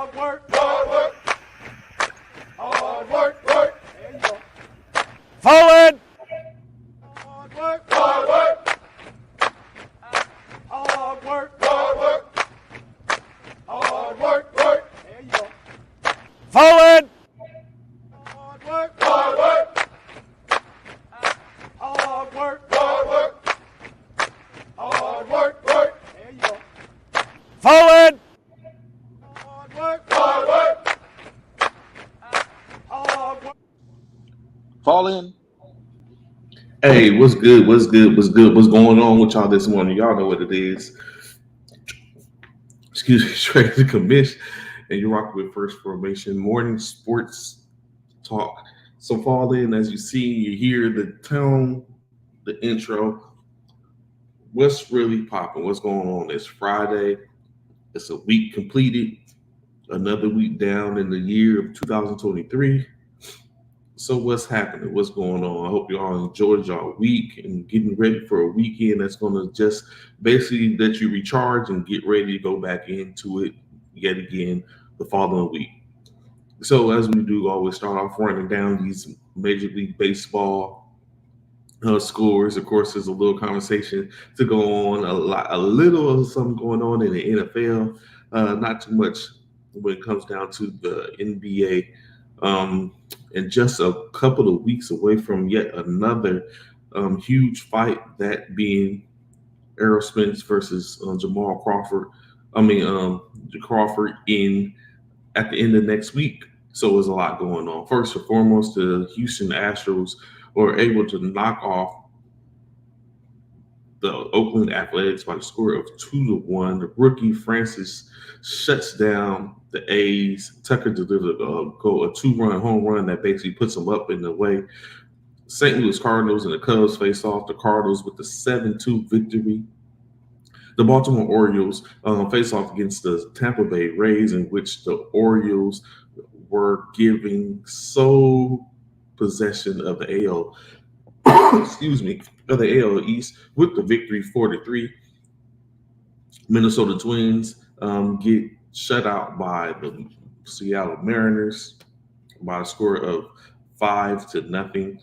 Hard work, hard work, hard work, work. There you go. Forward. Hard work, hard work, hard work, hard work, hard work, work. There you go. Forward. Hard work, hard work, hard work, hard work, hard work, work. There you go. Forward. Hard work, hard work, hard work. Fall in. Hey, what's good? What's good? What's good? What's going on with y'all this morning? Y'all know what it is. Excuse me, straight to commish, and you rock with First Formation Morning Sports Talk. So fall in, as you see, you hear the tone, the intro. What's really popping? What's going on? It's Friday. It's a week completed. Another week down in the year of 2023. So what's happening? What's going on? I hope you all enjoyed y'all week and getting ready for a weekend that's going to just basically let you recharge and get ready to go back into it yet again the following week. So as we do, always start off running down these Major League Baseball scores. Of course, there's a little conversation to go on, a little of something going on in the NFL. Not too much when it comes down to the NBA. And just a couple of weeks away from yet another huge fight, that being Errol Spence versus Jamal Crawford. Crawford at the end of next week. So there's a lot going on. First and foremost, the Houston Astros were able to knock off the Oakland Athletics by the score of 2-1. The rookie Francis shuts down the A's. Tucker delivered a two-run home run that basically puts them up in the way. St. Louis Cardinals and the Cubs face off. The Cardinals with the 7-2 victory. The Baltimore Orioles face off against the Tampa Bay Rays, in which the Orioles were giving sole possession of the AL of the AL East with the victory 4-3. Minnesota Twins get shut out by the Seattle Mariners by a score of 5-0.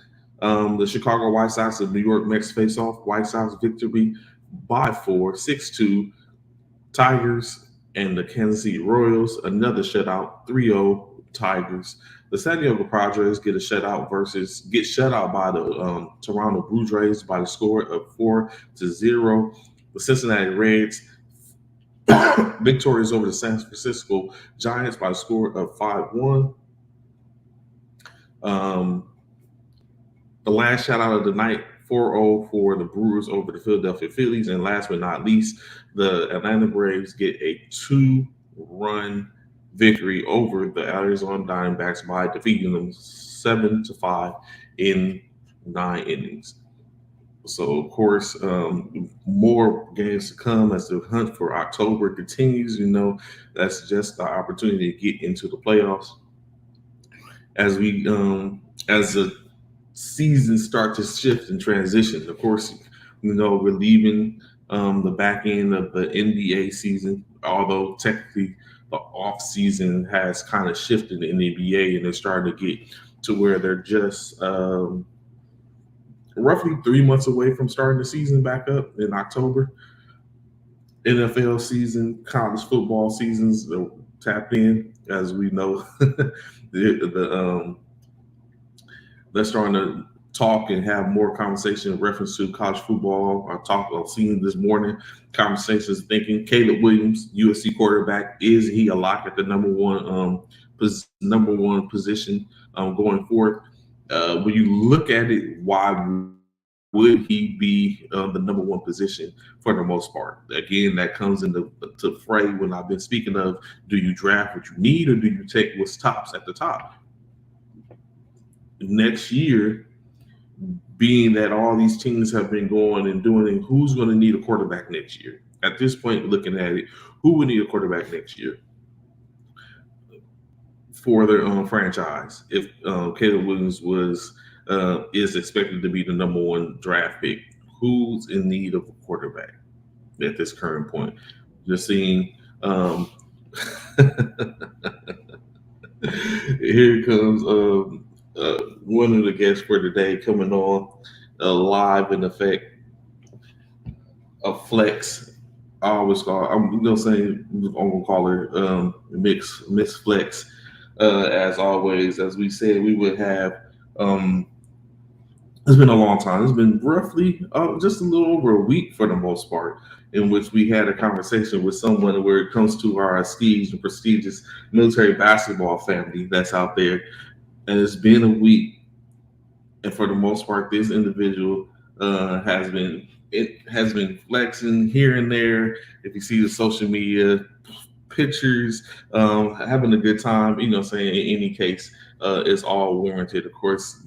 The Chicago White Sox and New York Mets face off. White Sox victory by 6-2. Tigers and the Kansas City Royals, another shutout, 3-0 Tigers. The San Diego Padres get shut out by the Toronto Blue Jays by the score of 4-0. The Cincinnati Reds victorious over the San Francisco Giants by the score of 5-1. The last shutout of the night, 4-0 for the Brewers over the Philadelphia Phillies. And last but not least, the Atlanta Braves get a 2-run victory over the Arizona Diamondbacks by defeating them 7-5 in 9 innings. So, of course, more games to come as the hunt for October continues. That's just the opportunity to get into the playoffs. As the season starts to shift and transition, of course, we're leaving the back end of the NBA season, although technically the off season has kind of shifted in the NBA, and they're starting to get to where they're just roughly 3 months away from starting the season back up in October. NFL season, college football seasons tapped in, as we know. They're starting to talk and have more conversation in reference to college football. I've seen this morning conversations thinking Caleb Williams, USC quarterback, is he a lock at the number one position going forward? When you look at it, why would he be the number one position for the most part? Again, that comes into fray when I've been speaking of, do you draft what you need or do you take what's tops at the top? Next year, being that all these teams have been going and doing, who's going to need a quarterback next year? At this point, looking at it, who would need a quarterback next year for their franchise if Caleb Williams is expected to be the number one draft pick? Who's in need of a quarterback at this current point? Just seeing Here comes one of the guests for today coming on live in effect of Flex. I always call I'm gonna say I'm gonna call her Miss Flex. As always, as we said, we would have. It's been a long time. It's been roughly just a little over a week for the most part, in which we had a conversation with someone where it comes to our esteemed and prestigious military basketball family that's out there. And it's been a week, and for the most part, this individual has been flexing here and there. If you see the social media pictures, having a good time, saying in any case, it's all warranted. Of course,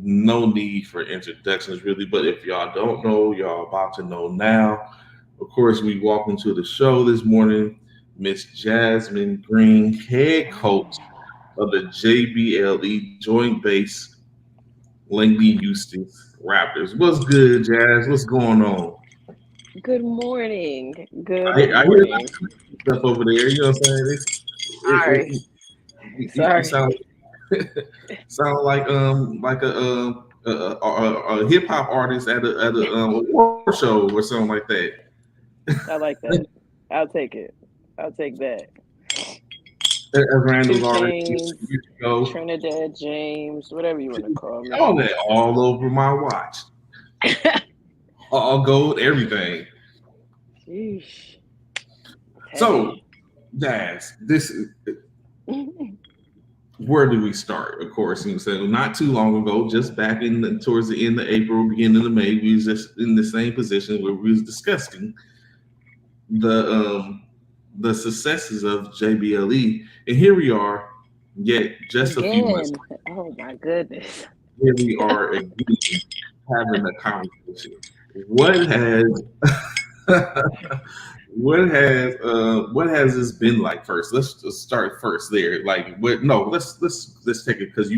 no need for introductions really, but if y'all don't know, y'all about to know now. Of course, we walked into the show this morning, Miss Jasmine Green, head coach of the JBLE Joint Base Langley Eustace Raptors. What's good, Jazz? What's going on? Good morning. Good I hear morning. stuff over there. You know what I'm saying? Sorry. You sound sound like a hip hop artist at a award show or something like that. I like that. I'll take it. I'll take that. As Randall's 2 already Chainz, years ago. Trinidad James, whatever you want to call me. All that all over my watch. All gold, everything. Sheesh. So, Jazz, where do we start? Of course, not too long ago, just back towards the end of April, beginning of May, we was just in the same position where we was discussing the successes of JBLE, and here we are, yet just again. A few months. Oh my goodness! Here we are again having a conversation. What has what has this been like first? Let's just start first there. Like what? No, let's take it because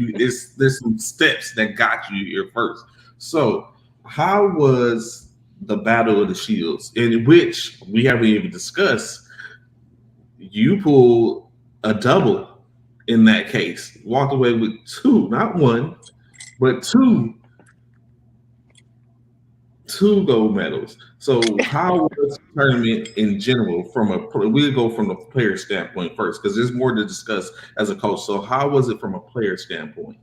there's some steps that got you here first. So how was the Battle of the Shields, in which we haven't even discussed? You pulled a double in that case, walked away with 2, not 1, but 2 gold medals. So how was the tournament in general we'll go from the player standpoint first, because there's more to discuss as a coach. So how was it from a player standpoint?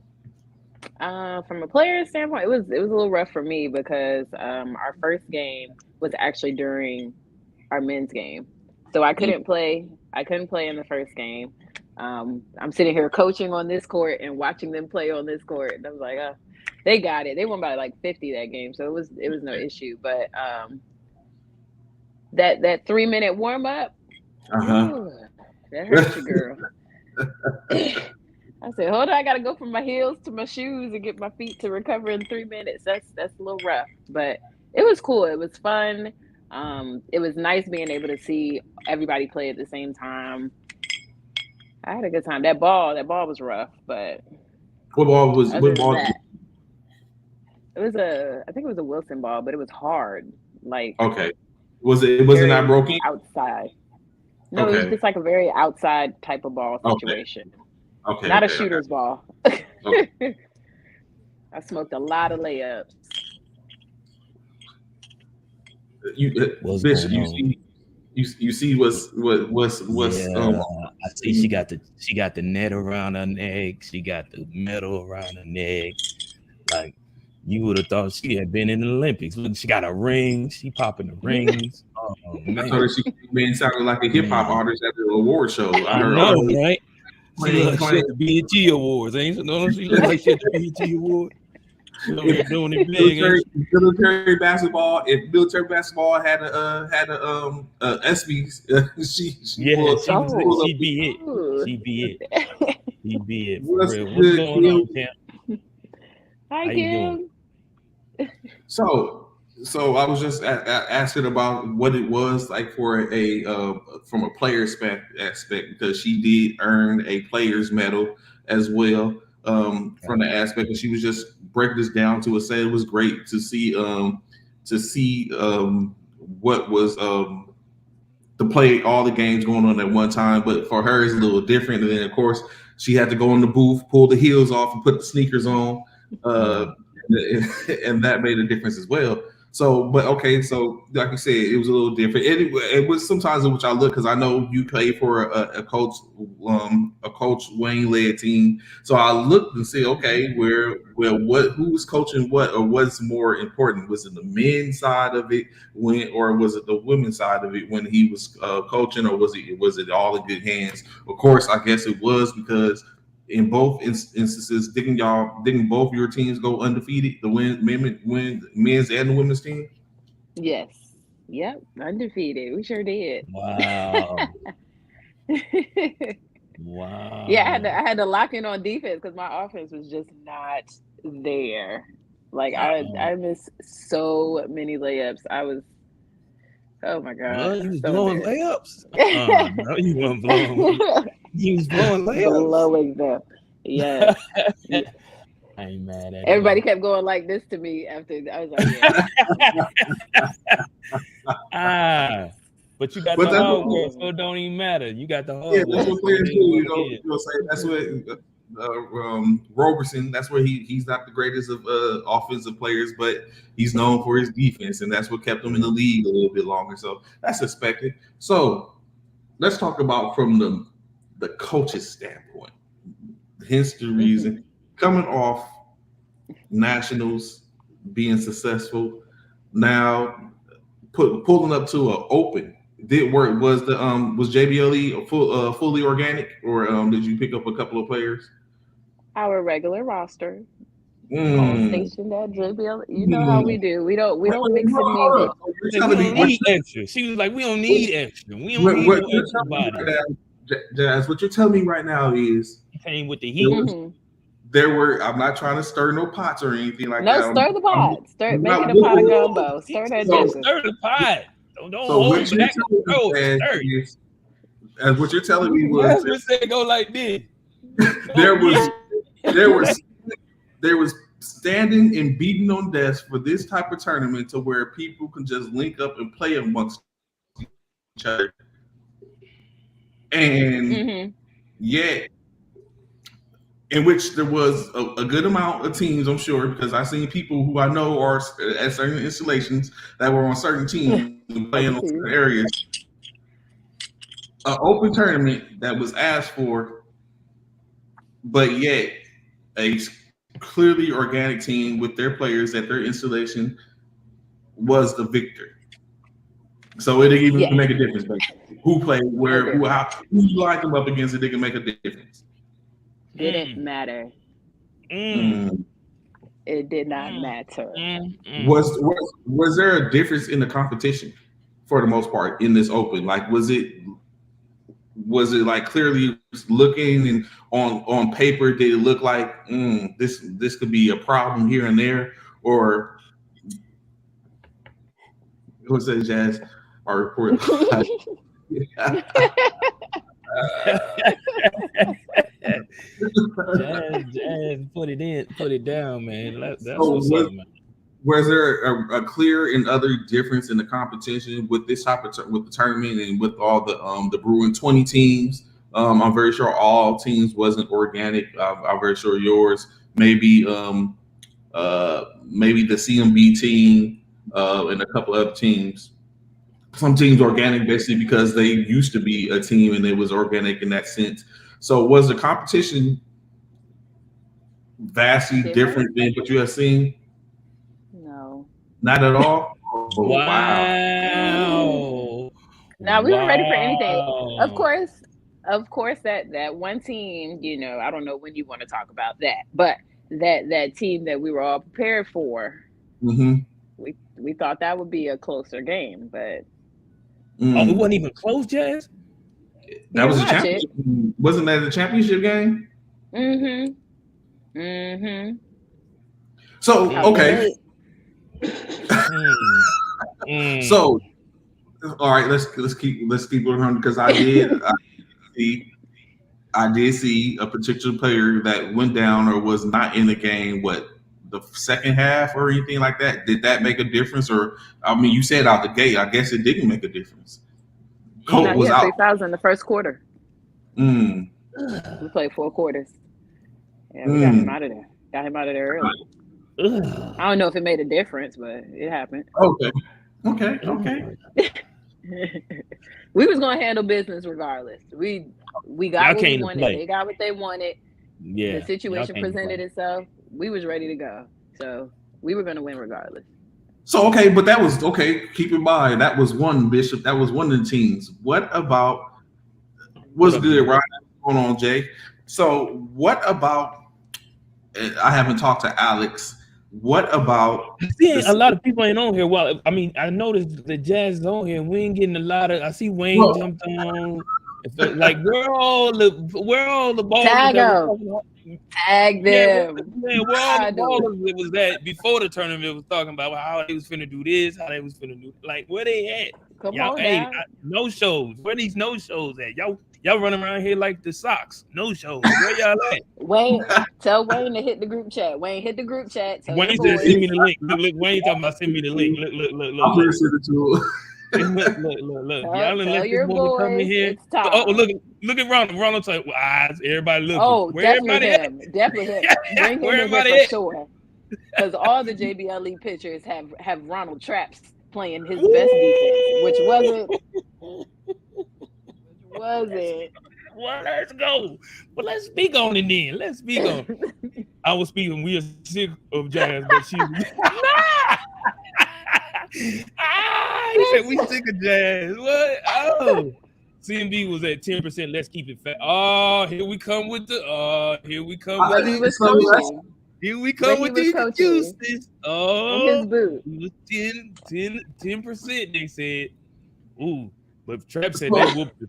From a player standpoint, it was a little rough for me because our first game was actually during our men's game, so I couldn't play. I couldn't play in the first game. I'm sitting here coaching on this court and watching them play on this court, and I was like, oh, they got it. They won by like 50 that game, so it was no issue. But that 3-minute warm up, that hurt you, girl. I said, hold on, I gotta go from my heels to my shoes and get my feet to recover in 3 minutes. That's a little rough, but it was cool. It was fun. It was nice being able to see everybody play at the same time. I had a good time. That ball was rough, but what ball was? What ball? It was I think it was a Wilson ball, but it was hard. Like, okay, was it not broken outside? No, okay. It was just like a very outside type of ball situation. Okay, not a shooter's ball. Okay. I smoked a lot of layups. You see what's yeah, I see she got the net around her neck, she got the medal around her neck. Like, you would have thought she had been in the Olympics. She got a ring, she popping the rings. Oh man, I told her she sounded like a hip hop artist at the award show. I know, right? She look like she at the BET Awards, ain't she? No, she look like she at the BET Awards. Doing it big. Military basketball. If military basketball had a ESPYs, she be it. She be it. What's for real. What's going on, Tim? Hi, Kim. So I was just asking about what it was like for from a player aspect, because she did earn a player's medal as well. From the aspect, and she was just breaking this down to us, saying it was great to see what was to play all the games going on at one time. But for her, it's a little different. And then, of course, she had to go in the booth, pull the heels off, and put the sneakers on, and that made a difference as well. So, but okay, so like you said, it was a little different. It was sometimes in which I look because I know you played for a coach Wayne led team. So I looked and said, okay, who was coaching what, or what's more important? Was it the men's side of it or was it the women's side of it when he was coaching, or was it all in good hands? Of course, I guess it was, because in both instances, didn't both your teams go undefeated? The men's and the women's team. Yes. Yep. Undefeated. We sure did. Wow. Wow. Yeah, I had to lock in on defense because my offense was just not there. Like I missed so many layups. Oh my god. Well, you was so blowing layups. No, you weren't blowing. You was blowing layups. Blowing them. Yes. I ain't mad at Everybody kept going like this to me after. I was like, yeah. But you got the hardware, so it don't even matter. You got the hardware. Yeah, that's what players do. You know, say that's what Roberson. That's where he's not the greatest of offensive players, but he's known for his defense, and that's what kept him in the league a little bit longer. So that's expected. So let's talk about from the coach's standpoint. Hence the reason coming off nationals, being successful, now pulling up to an open. Was JBLE fully organic, or did you pick up a couple of players? our regular roster, all stationed at JBLE. You know how we do. We don't mix and mingle. She was like, we don't need extra. We don't need no extra body. Jazz, what you're telling me right now is came with the heat. I'm not trying to stir no pots or anything like that. No, stir the pot. Make it a pot of gumbo. Stir that Stir the pot. Don't hold back. As what you're telling me was go like this. there was standing and beating on desks for this type of tournament to where people can just link up and play amongst each other. And yet, in which there was a good amount of teams, I'm sure, because I've seen people who I know are at certain installations that were on certain teams and playing on certain areas. An open tournament that was asked for, but yet a clearly organic team with their players at their installation was the victor. So it didn't even make a difference, basically. Who played where, who you lined them up against, it didn't make a difference. Didn't matter. It did not matter. Was there a difference in the competition for the most part in this open? Like, was it like clearly looking and on paper, did it look like this could be a problem here and there? Or what's that, Jazz? Our report. Jazz, put it down, man. That's what's up, man. Was there a clear and other difference in the competition with this type of with the tournament and with all the Bruin 20 teams? I'm very sure all teams wasn't organic. I'm very sure yours, maybe the CMB team and a couple other teams. Some teams organic basically because they used to be a team and it was organic in that sense. So was the competition vastly different than what you have seen? No. Not at all? Oh, wow. Now we were ready for anything. Of course that one team, you know, I don't know when you want to talk about that, but that team that we were all prepared for, we thought that would be a closer game, but it wasn't even close, Jazz. That was a championship. Wasn't that a championship game? So okay. So all right, let's keep it on because I did see a particular player that went down or was not in the game. What, the second half or anything like that? Did that make a difference? Or I mean, you said out the gate. I guess it didn't make a difference. Colt was he had out. 3 fouls in the first quarter. Mm. We played 4 quarters. Yeah, we got him out of there. Got him out of there early. Ugh. I don't know if it made a difference, but it happened. Okay. We was gonna handle business regardless. We got Y'all what we came to wanted. play. They got what they wanted. Yeah. The situation y'all came to presented play. itself. We was ready to go. So we were gonna win regardless. So okay, but that was okay. Keep in mind that was one Bishop. That was one of the teams. What about what's up, good, Jay? right? Hold on, Jay. So what about? I haven't talked to Alex. What about? See, a lot of people ain't on here. Well, I mean, I noticed the Jazz is on here. We ain't getting a lot of. I see Wayne Well, jumped on. Like where all the ballers Tag that them. was talking about? Tag Yeah, them. where all I the do it. ballers it was that before the tournament it was talking about how they was finna do this, how they was finna do like where they at? Come Y'all on ain't now. no shows. Where these no shows at? Y'all running around here like the Sox. No shows. Where y'all at? Wayne, tell Wayne to hit the group chat. Wayne, hit the group chat. Tell Wayne your said, boys. "Send me the link." Look, Wayne talking about send me the link. Look. I'm gonna send it to her. Look. Y'all done Tell let this your woman come in boys here. it's time. Oh, look at Ronald. Ronald's like, well, eyes, everybody looking. Oh, Where definitely everybody him. Definitely him. Bring him Where in here everybody for at? sure. Because all the JBLE pictures have Ronald Traps playing his Ooh. best defense, which wasn't. Well, let's go. Well, let's speak on it then. Let's speak on it. I was speaking. We are sick of Jazz, but she. He said we sick of Jazz. What? Oh, CMB was at 10%. Let's keep it fat. Oh, here we come with the. Here we come. But he was coaching. Here we come with the excuses. Oh, in his boot. It was 10%. They said, ooh, but Trap said they whooped it.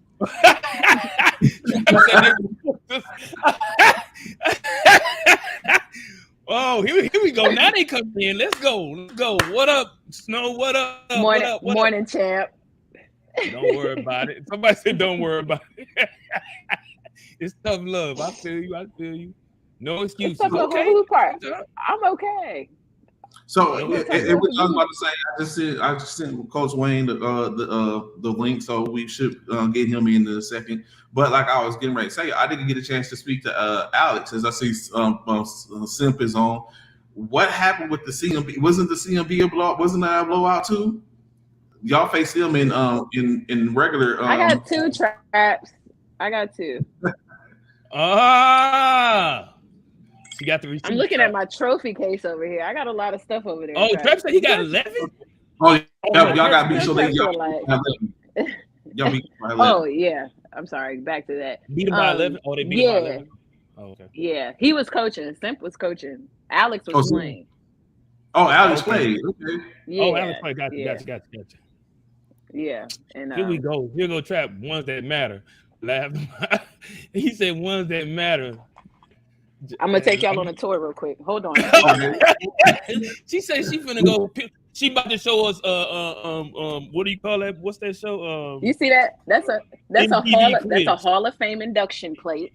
Trap said they whooped us. Oh, here we go. Now they come in. Let's go. What up, Snow? What up? Morning, what morning, up? champ. Don't worry about it. Somebody said, don't worry about it. It's tough love. I feel you. No excuses. It's Okay. whose part? I'm okay. So it was, I was about to say, I just sent Coach Wayne the link, so we should get him in a second. But like I was getting ready to say, I didn't get a chance to speak to Alex, as I see Simp is on. What happened with the CMB? Wasn't the CMB a blowout? Wasn't that a blowout too? Y'all faced them in regular. I got 2 traps. I got 2. She got the receipt. I'm looking at my trophy case over here. I got a lot of stuff over there. Oh, Trap said he got 11? Oh, y'all got beat, so they y'all beat by 11. Oh, yeah. I'm sorry. Back to that. Beat him by 11? Oh, they beat him by 11? Oh, okay. Yeah. He was coaching. Simp was coaching. Alex was playing. Oh, Alex played. Okay. Yeah. Oh, Alex played. Gotcha. Yeah. And here we go. Here go Trap. Ones that matter. He said ones that matter. I'm gonna take y'all on a tour real quick. Hold on. She said she finna go. She about to show us. What do you call that? What's that show? You see that? That's a Hall of Fame induction plate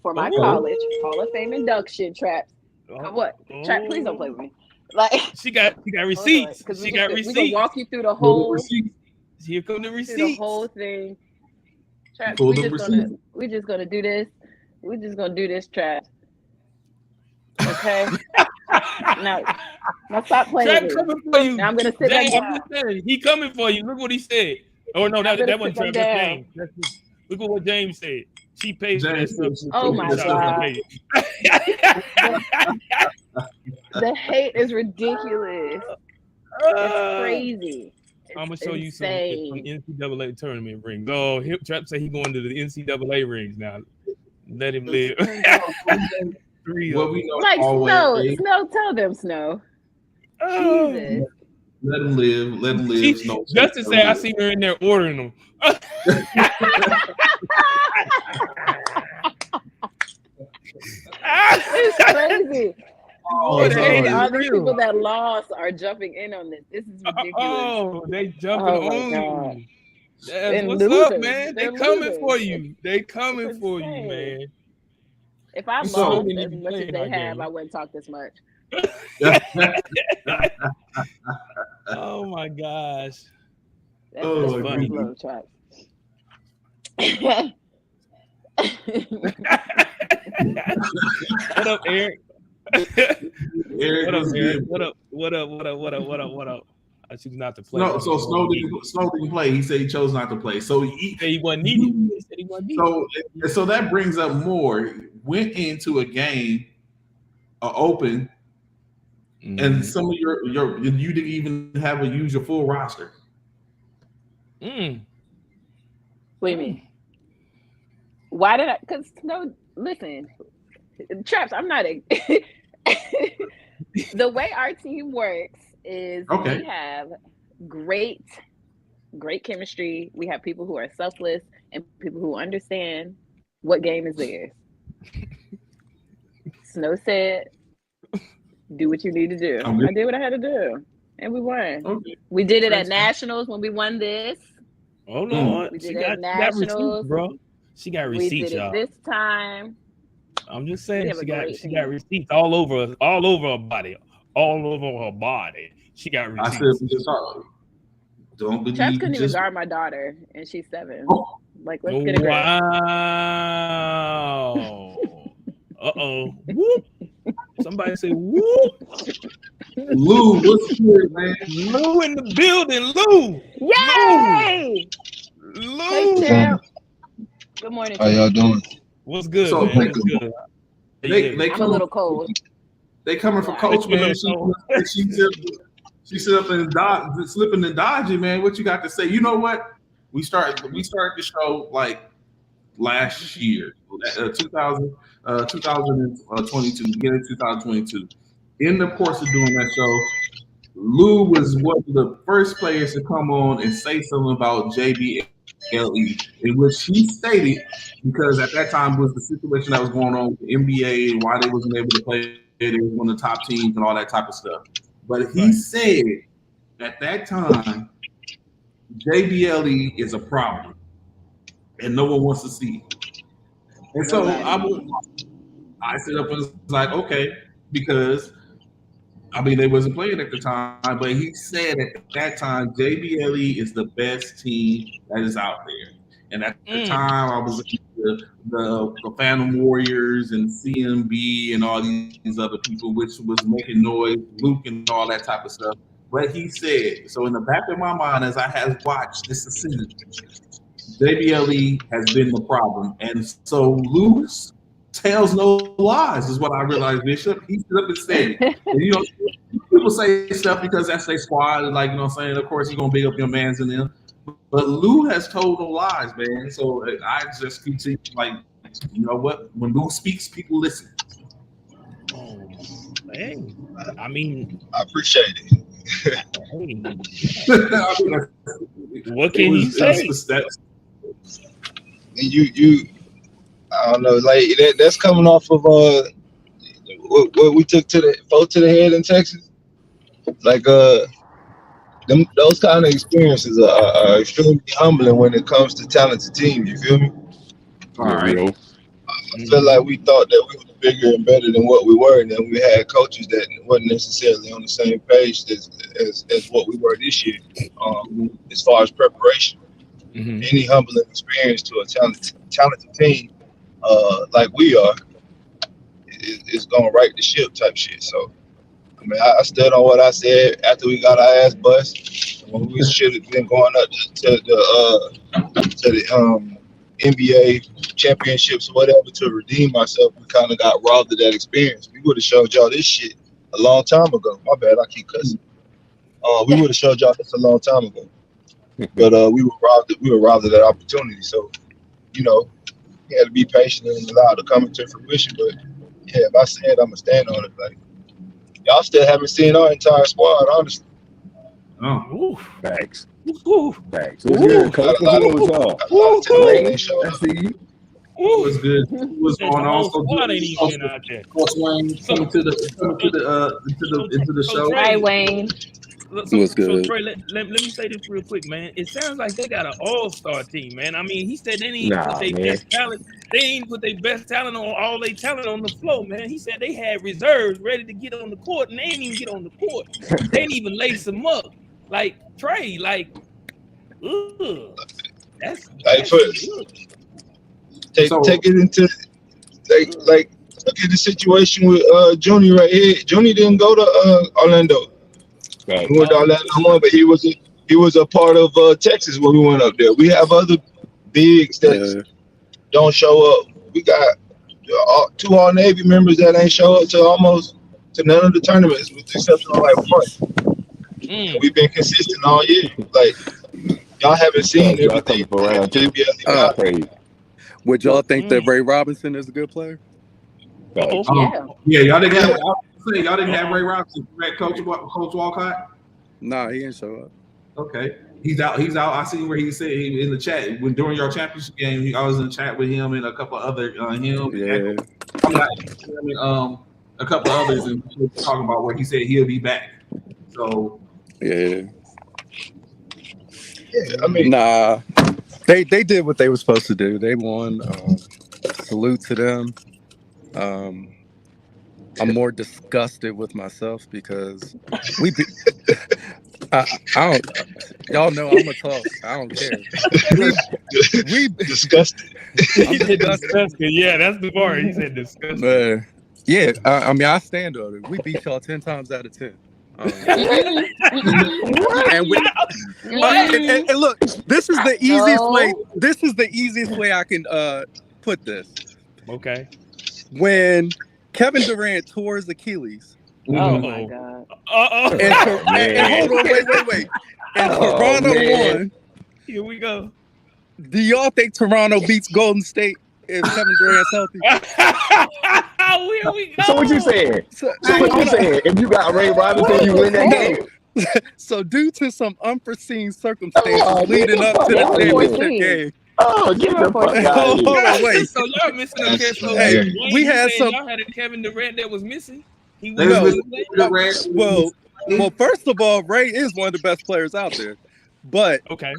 for my college. Hall of Fame induction Traps. What? Trap? Please don't play with me. Like she got receipts. She got receipts. We gonna walk you through the whole. Here come the receipts. The whole thing. Traps. We just gonna do this. We just gonna do this, Traps. Okay. now stop playing. Trap coming for you. Now I'm gonna sit back down. He coming for you. Look what he said. Oh no, that wasn't Trap. That's James. Look at what James said. She pays for that stuff. Oh my god. The hate is ridiculous. It's crazy. I'm gonna show you some NCAA tournament rings. Oh, Trap say he going to the NCAA rings now. Let him live. Like Snow, tell them Snow. Jesus. Let him live. Snow. Just to say, I see her in there ordering them. It's crazy. All these people that lost are jumping in on this. This is ridiculous. Oh, they jumping on you. That's what's losers. Up, man. They coming for you. They coming for you, man. If I lost as much as they have, I wouldn't talk this much. Oh my gosh. That's funny. What up, Eric? Eric What up, was Eric? good. What up? I choose not to play. No, so Snow didn't play. He said he chose not to play. So he wasn't needed. He said he wasn't needed. So that brings up more. Went into a game, open, and some of your you didn't even have use your full roster. What do you mean? Why did I? Because no, listen, Traps. I'm not a. The way our team works is we have great chemistry. We have people who are selfless and people who understand what game is theirs. Snow said, "Do what you need to do." I did what I had to do, and we won. Okay. We did it at Nationals when we won this. Oh Lord, we did it at Nationals, receipts, bro. She got receipts, we did y'all. It this time. I'm just saying, she got receipts all over her body, all over her body. She got receipts. I said, don't believe. Traps couldn't even guard my daughter, and she's 7. Like, let's get it. Wow. Uh-oh. Whoop. Somebody say whoop. Lou, what's good, man? Lou in the building. Lou. Yay! Lou. Hey, Champ. Good morning. How y'all doing? What's good, so, man? What's good? I'm a little cold. They coming for Coach, man. She sit up and slipping and dodging, man. What you got to say? You know what? We started the show like last year, 2022, beginning of 2022. In the course of doing that show, Lou was one of the first players to come on and say something about JBLE, in which he stated, because at that time was the situation that was going on with the NBA and why they wasn't able to play. They were one of the top teams and all that type of stuff. But he said at that time, JBLE is a problem, and no one wants to see it. And so I sit up and was like, okay, because they wasn't playing at the time, but he said at that time, JBLE is the best team that is out there. And at the time, I was the Phantom Warriors and CMB and all these other people, which was making noise, Luke and all that type of stuff. But he said, so in the back of my mind, as I have watched this season, JBLE has been the problem. And so Luke tells no lies, is what I realized, Bishop. He stood up and said it. And, people say stuff because that's their squad, and I'm saying, of course, you're going to big up your mans in them. But Lou has told no lies, man. So I just continue, you know what? When Lou speaks, people listen. Oh, man. I appreciate it. What can you say? You I don't know, that's coming off of what we took to the head in Texas. Those kind of experiences are extremely humbling when it comes to talented teams. You feel me? All right. I feel like we thought that we were bigger and better than what we were, and then we had coaches that wasn't necessarily on the same page as what we were this year, as far as preparation. Any humbling experience to a talented team like we are is gonna right the ship type shit. So I stood on what I said after we got our ass bust. When we should have been going up to the NBA championships or whatever to redeem ourselves, we kind of got robbed of that experience. We would have showed y'all this shit a long time ago. My bad, I keep cussing. We would have showed y'all this a long time ago, but we were robbed of that opportunity. So, you had to be patient and allow it to come into fruition. But yeah, if I say it, I'm gonna stand on it. Y'all still haven't seen our entire squad, honestly. Oh, facts. Facts. What's good, Coach? I see you. What's good? What's going on? So Coach Wayne coming into the show. Hi, Wayne. What's good? So Trey, let me say this real quick, man. It sounds like they got an all-star team, man. He said they didn't put their best talent. They ain't put their best talent on all their talent on the floor, man. He said they had reserves ready to get on the court, and they ain't even get on the court. They ain't even lace them up. Trey, that's good. Take it into like look at the situation with Junior right here. Junior didn't go to Orlando. Right. He went to Orlando, but he was a part of Texas when we went up there. We have other bigs that don't show up. We got 2 All Navy members that ain't show up to none of the tournaments, with the exception of like one. We've been consistent all year. Like y'all haven't seen everything. JBLE. Would y'all think that Ray Robinson is a good player? Yeah, y'all didn't have. Y'all didn't have Ray Robinson, Coach Walcott. Nah, he didn't show up. Okay, he's out. I see where he said in the chat during your championship game. I was in the chat with him and a couple other a couple others, and talking about where he said he'll be back. So yeah, I mean, nah, they did what they were supposed to do. They won. Salute to them. I'm more disgusted with myself because I don't. Y'all know I'm a talk. I don't care. We disgusted. He said disgusted. Yeah, that's the part. He said disgusted. Yeah, I mean, I stand on it. We beat y'all 10 times out of 10. And look, this is the easiest way. This is the easiest way I can put this. Okay. When Kevin Durant tore his Achilles. Oh my God. And hold on, wait. And Toronto won. Here we go. Do y'all think Toronto beats Golden State if Kevin Durant's healthy? Here we go. So what you saying? So what you saying? If you got Ray Robinson, you win that game? So due to some unforeseen circumstances leading up to the championship game. Oh, get the fuck out of here. Hold on, wait. So y'all missing a catch. Hey, we had some. Y'all had a Kevin Durant that was missing. Well, first of all, Ray is one of the best players out there. But okay.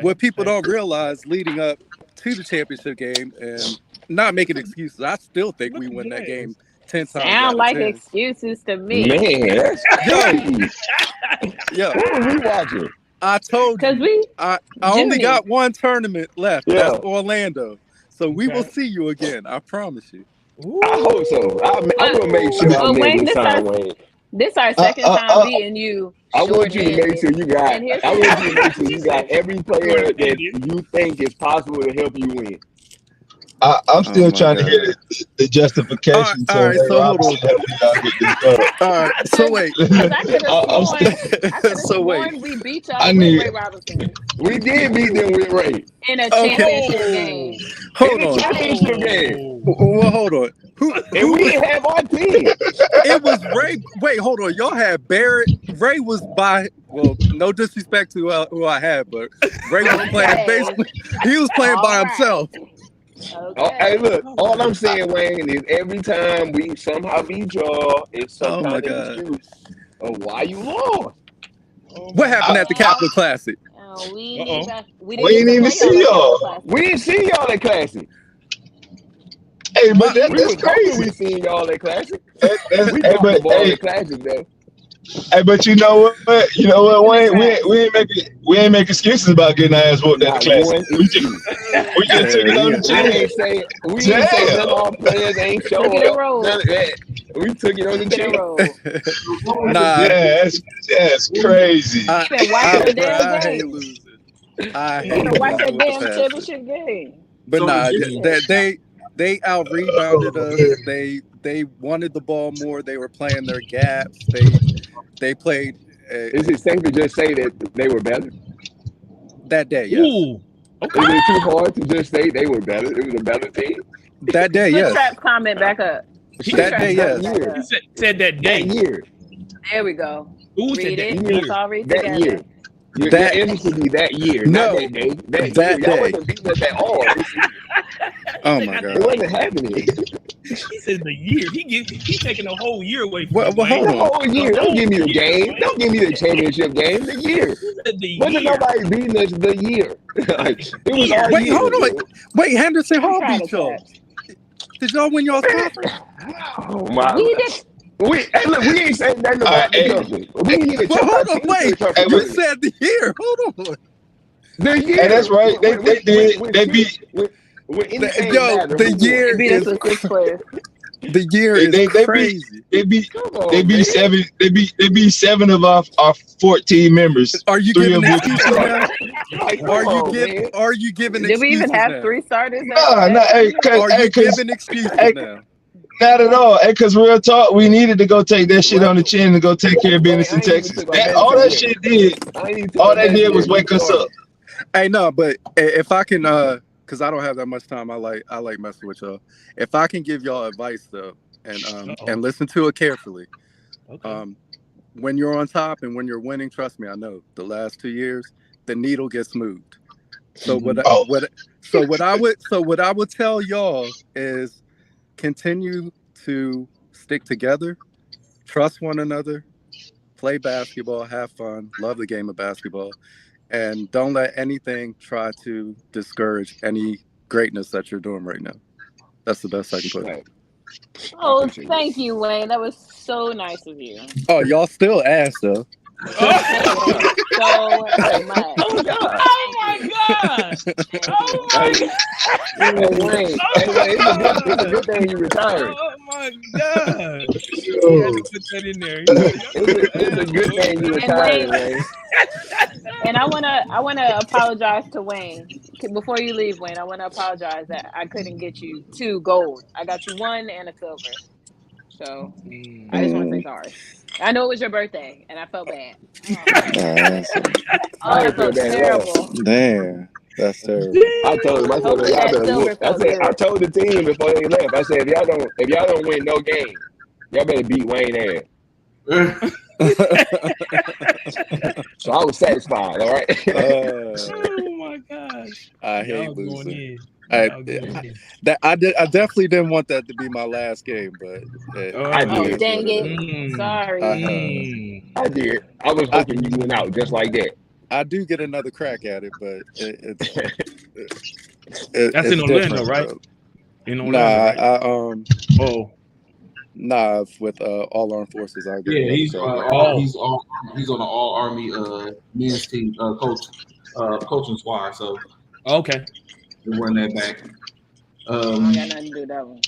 What people don't realize leading up to the championship game, and not making excuses, I still think we win that game 10 times. Sound like excuses to me. Man, that's crazy. Yeah. What are we watching? I told you. I only got one tournament left. Yeah. That's Orlando. So we will see you again. I promise you. I hope so. I'm gonna make sure I'm there this time, Wayne. This our second time beating you. I want you to make sure you got. I want you to make sure you got every player that you think is possible to help you win. I'm still trying to hear the justification. All right, so hold on. All right, so wait. So wait. We beat y'all with Ray Robinson. We did beat them with Ray in a championship game. Hold on. Championship game. Well, hold on. And we didn't have our team. It was Ray. Wait, hold on. Y'all had Barrett. Ray was by. Well, no disrespect to who I had, but Ray was playing basically. He was playing by himself. Okay. Oh, hey, look, all I'm saying, Wayne, is every time we somehow beat y'all, it's some kind of excuse of why you lost. What happened at the Capital Classic? We didn't even see y'all. We didn't see y'all at Classic. Hey, but that's crazy. We seen y'all at Classic. We got the ball at Classic, though. Hey, but you know what? You know what, Wayne? We ain't make excuses about getting our ass whooped at the Classic. We just took it on the chin. We didn't say none of our players ain't showing up. We took it on the chin. That's crazy. I hate losing. I hate watch that damn championship game. But nah, they out rebounded us. They wanted the ball more. They were playing their gaps. They played. Is it safe to just say that they were better? That day, yes. Ooh, okay. Is it too hard to just say they were better? It was a better team? That day, yes. Trap comment back up. That day, yes. He said that day. That year. There we go. Who Read said it. that year? Let's all read That together. year. That answer should be that year. No. Not that day. That year. Y'all day. wasn't beating us at all. Oh my It God. wasn't happening. He said the year. He's taking a whole year away from Well, hold The on. whole year. Don't give me the game. Don't give me the championship game. The year. Wasn't nobody beating us the year. Like, it was our Wait, year. hold on. Wait, Henderson Hall beat y'all. Did y'all win y'all's conference? Oh my. Hey, look, we ain't saying nothing about the company. We ain't even Well, hold on, wait. You said the year. Hold on. The year. And that's right. They did. They beat. when anything Yo, matters, the year Beat us is with 6 players. the year is They crazy. beat come on, they beat man. 7 they beat 7 of our 14 members. Are you 3 giving of which excuses now? Like, come Are you on, man. Are you giving Did we even excuses have now? 3 starters? Nah, hey, Are you cause giving excuses hey, now? not at all. Hey, cause real talk, we needed to go take that shit on the chin and go take care of business I in ain't even Texas. took my medicine All that yet. shit did, I ain't even took all my that did medicine was yet. We wake us started. up. Hey, no, but if I can, because I don't have that much time, I like messing with y'all. If I can give y'all advice though, and listen to it carefully. Okay. When you're on top and when you're winning, trust me, I know the last 2 years the needle gets moved. So Oh. what I would tell y'all is continue to stick together, trust one another, play basketball, have fun, love the game of basketball, and don't let anything try to discourage any greatness that you're doing right now. That's the best I can put it. Right. Oh, thank you, Wayne. That was so nice of you. Oh, y'all still ass though. Thank you so much. Oh God. Oh my God! Oh my Hey, God! Wayne. Hey, Wayne. It's a good thing you retired. Oh my God! You had to put that in there. It's a good thing you And retired, Wayne, Wayne. and I wanna apologize to Wayne before you leave, Wayne. I wanna apologize that I couldn't get you 2 gold. I got you 1 and a silver. So I just want to say sorry. I know it was your birthday, and I felt bad. Oh, I that ain't feel felt bad at all. terrible. Damn, that's terrible. I told him, I said, Hopefully y'all that better silver whoop. I felt said, I good. told the team before they left. I said, if y'all don't win no game, y'all better beat Wayne ass. So I was satisfied. All right. Oh my gosh! I hate Y'all going losing. in. I Y'all going in. I definitely didn't want that to be my last game, but I it Oh, did. is what dang it it! is. Sorry. I did. I was hoping you went out just like that. I do get another crack at it, but it's That's in Orlando, different. right? Though. In Orlando, Nah, right? Oh, with all armed forces, I'll get Yeah, another he's crack at it. he's on the all army men's team coaching squad. So okay. we run that back. I don't got nothing to do with that one.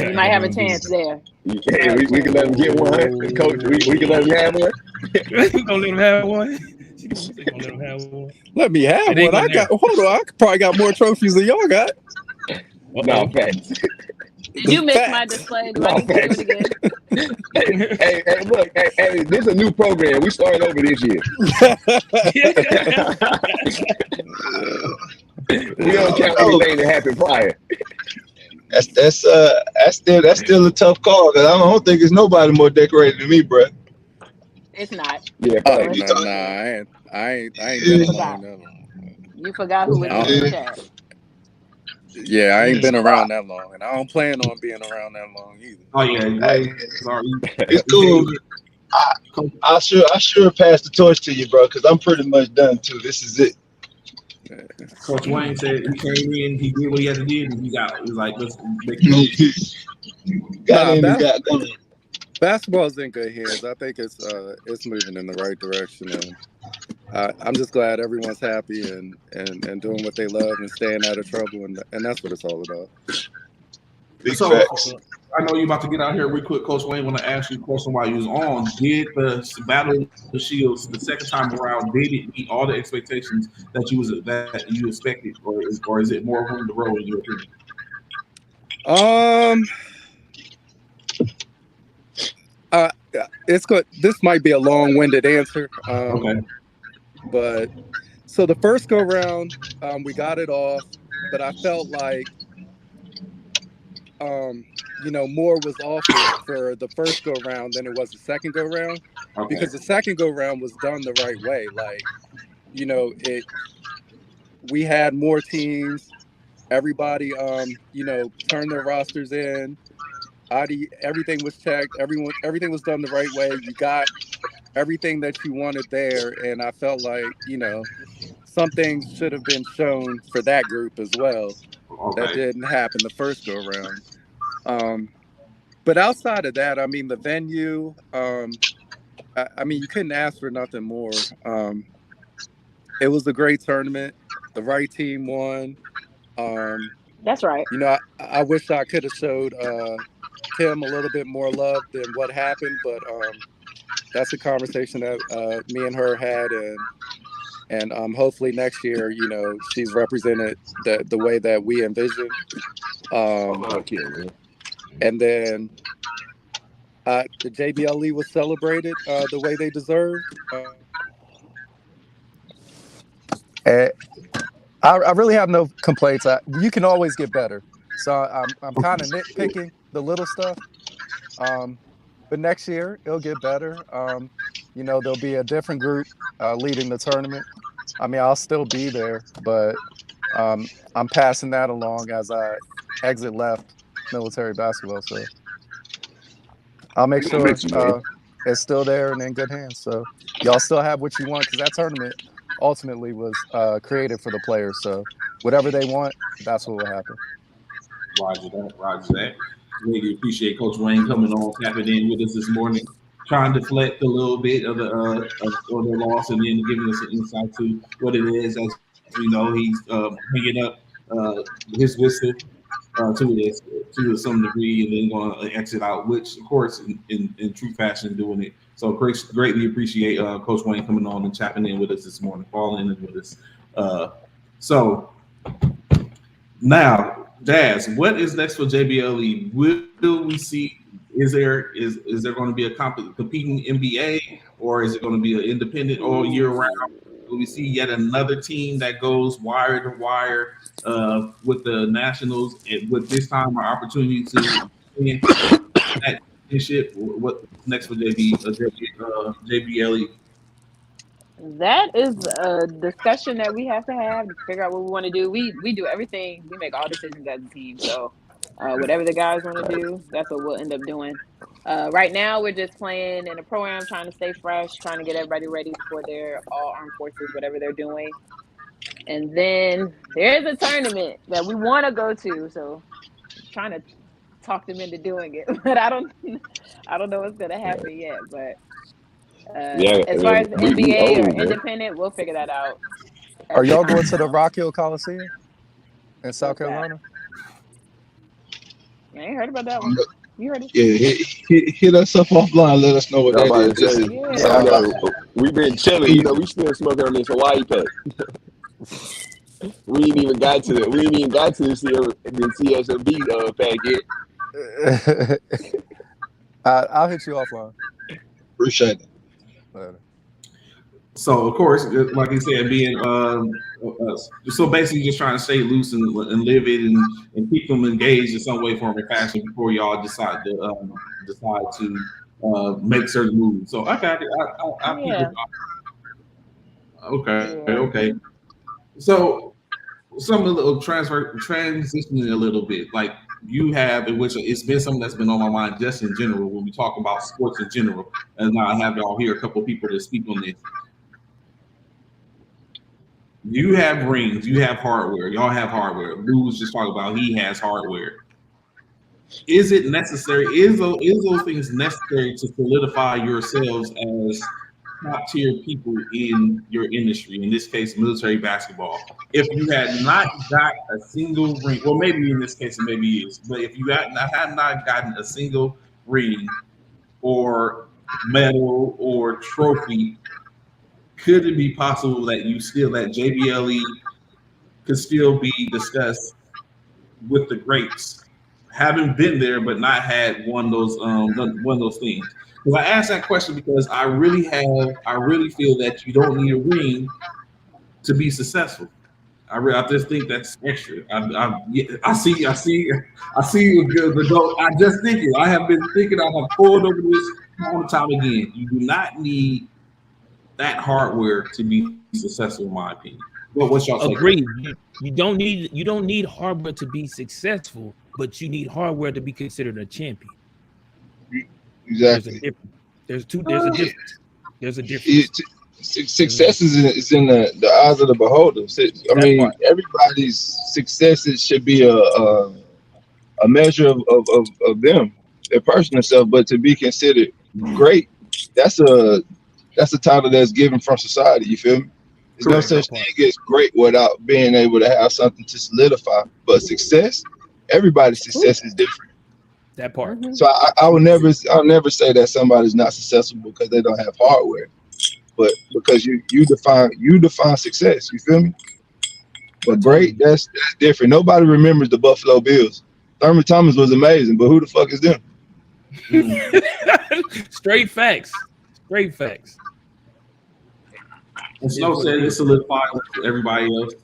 You might have a chance there. Hey, we can let him get one, Coach. We can let him have one. You gonna let him have one? She gonna let him have one. Let me have It ain't one. nothing there. Hold on. I probably got more trophies than y'all got. No, facts. Did you miss my Facts. display? Do I No, need to do facts. it again? Hey, look, hey, this is a new program. We started over this year. We don't count anything that happened prior. That's still a tough call because I don't think there's nobody more decorated than me, bro. It's not. Yeah, Oh facts. no, I ain't been You along forgot. that long. You forgot who was in the chat. Yeah, I ain't been around that long, and I don't plan on being around that long either. Oh yeah, It's cool. I sure pass the torch to you, bro, because I'm pretty much done too. This is it. Coach Wayne said he came in, he did what he had to do, and he was like, let's make it. Got in and got going. Basketball's in good hands. I think it's moving in the right direction, and I'm just glad everyone's happy and doing what they love and staying out of trouble, and that's what it's all about. Big So facts. I know you're about to get out here real quick, Coach Wayne. Want to ask you a question while you was on. Did the Battle of the Shields the second time around? Did it meet all the expectations that you expected, or is it more room to grow in your opinion? It's good. This might be a long-winded answer. Okay. But so the first go round, we got it off, but I felt like more was offered for the first go round than it was the second go round. Okay. Because the second go round was done the right way. Like, we had more teams, everybody turned their rosters in. Everything was checked, everything was done the right way. You got everything that you wanted there, and I felt like, some things should have been shown for that group as well. Okay. That didn't happen the first go round. But outside of that, I mean, the venue, I mean, you couldn't ask for nothing more. It was a great tournament. The right team won. That's right. You know, I wish I could have showed Kim a little bit more love than what happened, but that's a conversation that me and her had, and hopefully next year, you know, she's represented the way that we envision. And then the JBLE was celebrated the way they deserved. And I really have no complaints. You can always get better. So I'm kind of nitpicking the little stuff. But next year it'll get better. You know, there'll be a different group leading the tournament. I mean, I'll still be there, but I'm passing that along as I exit left military basketball. So I'll make sure it's still there and in good hands. So y'all still have what you want, because that tournament ultimately was created for the players. So whatever they want, that's what will happen. Roger that. Roger that. Really appreciate Coach Wayne coming on, tapping in with us this morning, trying to deflect a little bit of the loss, and then giving us an insight to what it is. As we know, he's hanging up his whistle to some degree, and then going to exit out, which of course in true fashion doing it. So greatly appreciate Coach Wayne coming on and tapping in with us this morning, falling in with us. So now, Daz, what is next for JBLE? Will we see? Is there going to be a competing NBA, or is it going to be an independent all year round? Will we see yet another team that goes wire to wire with the Nationals, with this time our opportunity to win that championship? What's next for JBLE? That is a discussion that we have to figure out what we want to do. We do everything. We make all decisions as a team. So whatever the guys want to do, that's what we'll end up doing. Right now, we're just playing in a program, trying to stay fresh, trying to get everybody ready for their all armed forces, whatever they're doing. And then there's a tournament that we want to go to. So I'm trying to talk them into doing it, but I don't know what's gonna happen yet. But as far as the NBA or independent, we'll figure that out. Are y'all going to the Rock Hill Coliseum in South Carolina? I ain't heard about that one. You heard it? Yeah, hit us up offline. Let us know what that is. We've been chilling. You know, we still smoking on this Hawaii pack. We ain't even got to the CSMB pack yet. I'll hit you offline. Appreciate it. Later. So of course, like you said, being so basically just trying to stay loose and live it and keep them engaged in some way, form, or fashion before y'all decide to make certain moves. So I got it. I keep it. Okay. So some of the transitioning a little bit, like you have, in which it's been something that's been on my mind just in general when we talk about sports in general. And now I have y'all here, a couple of people to speak on this. You have rings, you have hardware, y'all have hardware. Lou was just talking about he has hardware. Is it necessary? Is those things necessary to solidify yourselves as top tier people in your industry? In this case, military basketball. If you had not got a single ring, well, maybe in this case it maybe is, but if you had not gotten a single ring or medal or trophy, could it be possible that JBLE could still be discussed with the greats, having been there but not had one of those things? Because I asked that question because I really feel that you don't need a ring to be successful. I just think that's extra. I see the goal. I just think it. I have been thinking. I have pulled over this all the time again. You do not need that hardware to be successful, in my opinion. What's y'all take? Agreed. You don't need hardware to be successful, but you need hardware to be considered a champion. Exactly. There's a difference. Success is in the eyes of the beholder. I mean, everybody's successes should be a measure of them, their personal self. But to be considered great, that's a title that's given from society. You feel me? There's no such thing as great without being able to have something to solidify. But success, everybody's success is different. That part. So I'll never say that somebody's not successful because they don't have hardware, but because you define success. You feel me? But great, that's different. Nobody remembers the Buffalo Bills. Thurman Thomas was amazing, but who the fuck is them? Straight facts. Straight facts. And Snow said it solidified to everybody else.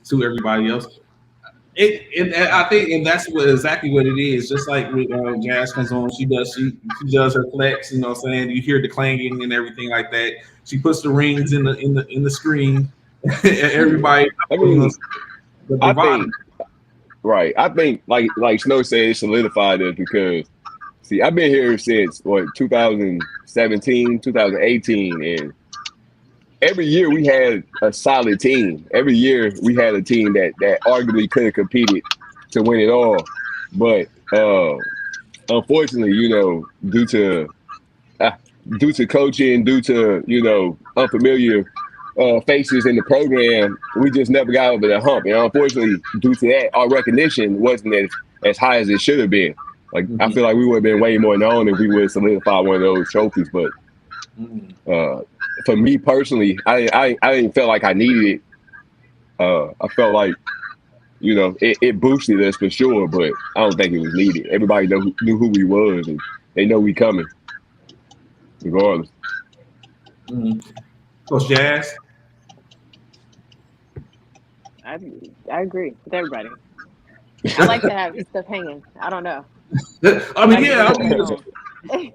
I think that's exactly what it is. Just like when Jazz comes on, she does her flex. You know what I'm saying? You hear the clanging and everything like that. She puts the rings in the screen. Everybody. I think like Snow said, it solidified us because see, I've been here since 2017, 2018, and every year we had a solid team. Every year we had a team that arguably could have competed to win it all. But unfortunately, due to coaching, due to unfamiliar faces in the program, we just never got over the hump. And unfortunately, due to that, our recognition wasn't as high as it should have been. Like I feel like we would have been way more known if we would have solidified one of those trophies. But for me personally, I didn't feel like I needed it. I felt like, it boosted us for sure, but I don't think it was needed. Everybody knew who we was, and they know we coming, regardless. Coach Jazz? I agree with everybody. I like to have stuff hanging. I don't know. I mean, yeah. So and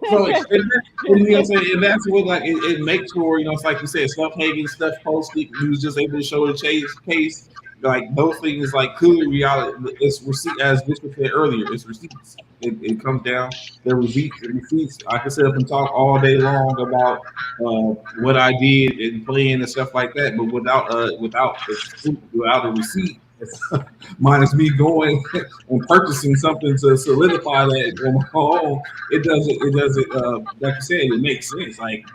that's what it makes for it's like you said, stuff hanging, stuff posted. He was just able to show the case. Like those things, like clearly reality. It's receipt, as Bishop said earlier. It's receipts. It comes down. There receipts. I can sit up and talk all day long about what I did and playing and stuff like that, but without a receipt. Minus me going and purchasing something to solidify that on my own, it doesn't like you said, it makes sense. Like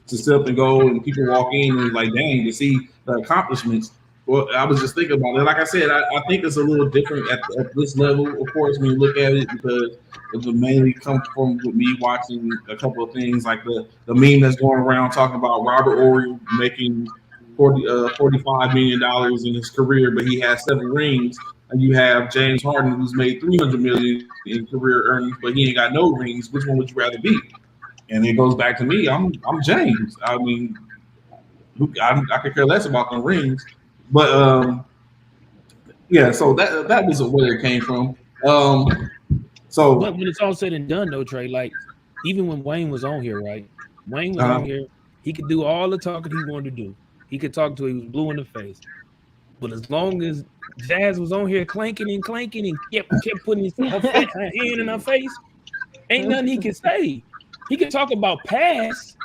to sit up and go and people walk in and like, dang, to see the accomplishments. Well, I was just thinking about it. Like I said, I think it's a little different at this level, of course, when you look at it, because it would mainly come from with me watching a couple of things like the meme that's going around talking about Robert Horry making $45 million in his career, but he has 7 rings. And you have James Harden, who's made $300 million in career earnings, but he ain't got no rings. Which one would you rather be? And it goes back to me. I'm James. I mean, I could care less about the rings, but yeah. So that was where it came from. But when it's all said and done, though, Trey, like even when Wayne was on here, right? Wayne was on here. He could do all the talking he wanted to do. He could talk to. He was blue in the face. But as long as Jazz was on here clanking and kept putting his hand in her face, ain't nothing he can say. He can talk about past,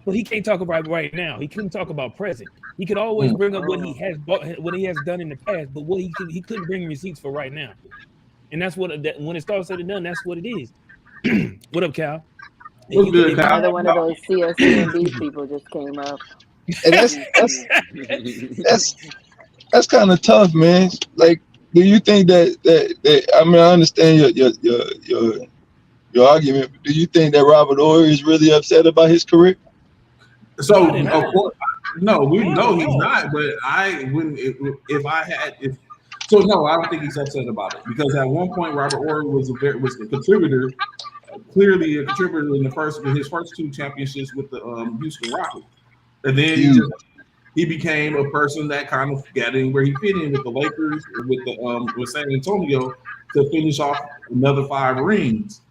but he can't talk about right now. He couldn't talk about present. He could always bring up what he has done in the past, but what he couldn't bring receipts for right now. And that's when it starts said and done, that's what it is. What up, Cal? Another one of those CSCNB people just came up. And that's kind of tough, man. Like, do you think that I mean, I understand your argument, but do you think that Robert Horry is really upset about his career? So of course, no, we know he's not. But I wouldn't no, I don't think he's upset about it, because at one point Robert Horry was a contributor, clearly a contributor in his first 2 championships with the Houston Rockets. And then he became a person that kind of got in where he fit in with the Lakers, with San Antonio, to finish off another 5 rings.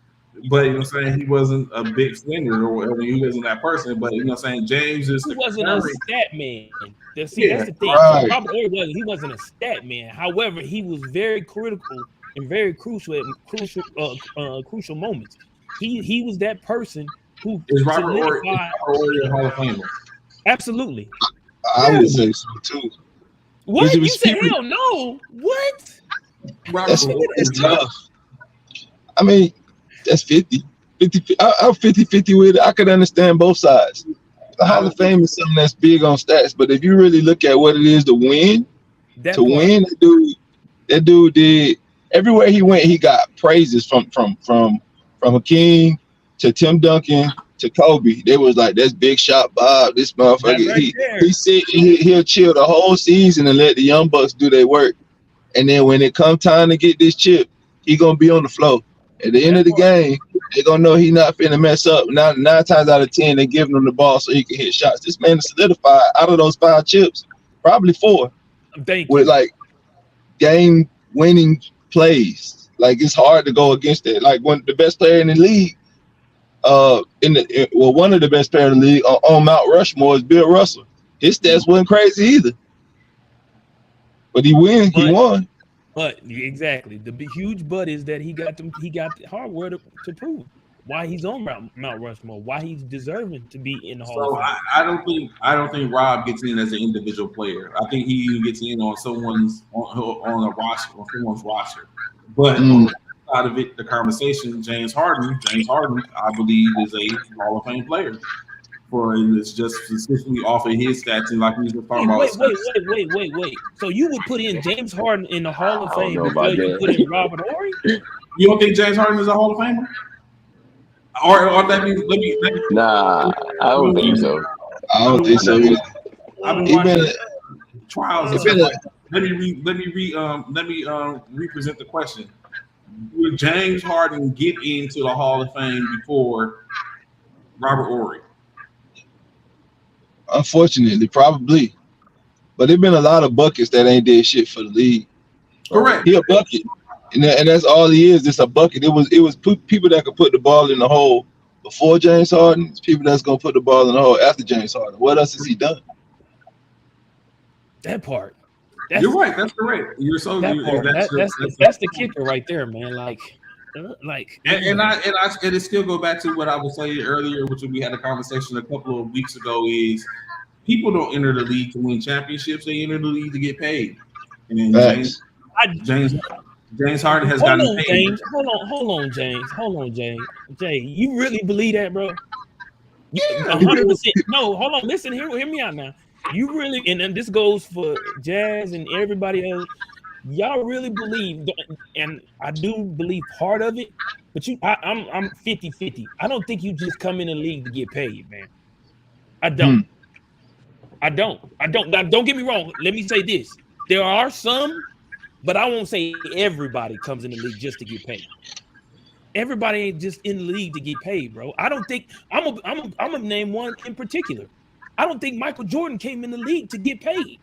But he wasn't a big slinger, or whatever. He wasn't that person. But James is. He wasn't a stat man. That's the thing. Right. Robert Horry he wasn't a stat man. However, he was very critical and very crucial at crucial moments. He was that person who is Robert Horry a Hall of Famer. Absolutely. I would say so too. What? You said hell no. What? It's tough. I mean, that's 50. I'm 50-50 with it. I could understand both sides. The Hall of Fame is something that's big on stats, but if you really look at what it is to win, that dude did everywhere he went. He got praises from Hakeem to Tim Duncan to Kobe. They was like, "That's big shot, Bob. This motherfucker." He'll chill the whole season and let the young bucks do their work. And then when it come time to get this chip, he gonna be on the floor. At the end of the game, they gonna know he not finna mess up. Now 9 times out of 10, they giving him the ball so he can hit shots. This man is solidified out of those 5 chips, probably 4. With like game winning plays. Like it's hard to go against it. Like one the best player in the league, one of the best players in the league on Mount Rushmore is Bill Russell. His stats wasn't crazy either. But he won. But exactly, the big, huge but is that he got the hardware to prove why he's on Mount Rushmore, why he's deserving to be in the Hall of Fame. I don't think Rob gets in as an individual player. I think he even gets in on someone's on a roster, on someone's roster. But on the side of it, the conversation, James Harden, I believe, is a Hall of Fame player. It's just specifically off of his stats, and like we were talking about. Wait. So you would put in James Harden in the Hall of Fame before you put in Robert Horry? You don't think James Harden is a Hall of Famer? Or that means let me Nah, I don't think so. I don't think so. I've been watching trials and stuff like that. Let me represent the question. Would James Harden get into the Hall of Fame before Robert Horry? Unfortunately, probably. But there's been a lot of buckets that ain't did shit for the league. Correct. He a bucket. And that's all he is. It's a bucket. It was people that could put the ball in the hole before James Harden. It's people that's gonna put the ball in the hole after James Harden. What else has he done? That part. You're right. That's correct. You're so. That's the kicker right there, man. And it still go back to what I was saying earlier, which we had a conversation a couple of weeks ago. Is people don't enter the league to win championships; they enter the league to get paid. And James Harden has gotten paid. James, hold on, James. Jay, you really believe that, bro? 100%. No, hold on. Listen, hear me out now. You really, and this goes for Jazz and everybody else. Y'all really believe, and I do believe part of it, but I'm 50-50. I don't think you just come in the league to get paid, man. I don't. Now, don't get me wrong. Let me say this. There are some, but I won't say everybody comes in the league just to get paid. Everybody ain't just in the league to get paid, bro. I don't think I'm gonna name one in particular. I don't think Michael Jordan came in the league to get paid.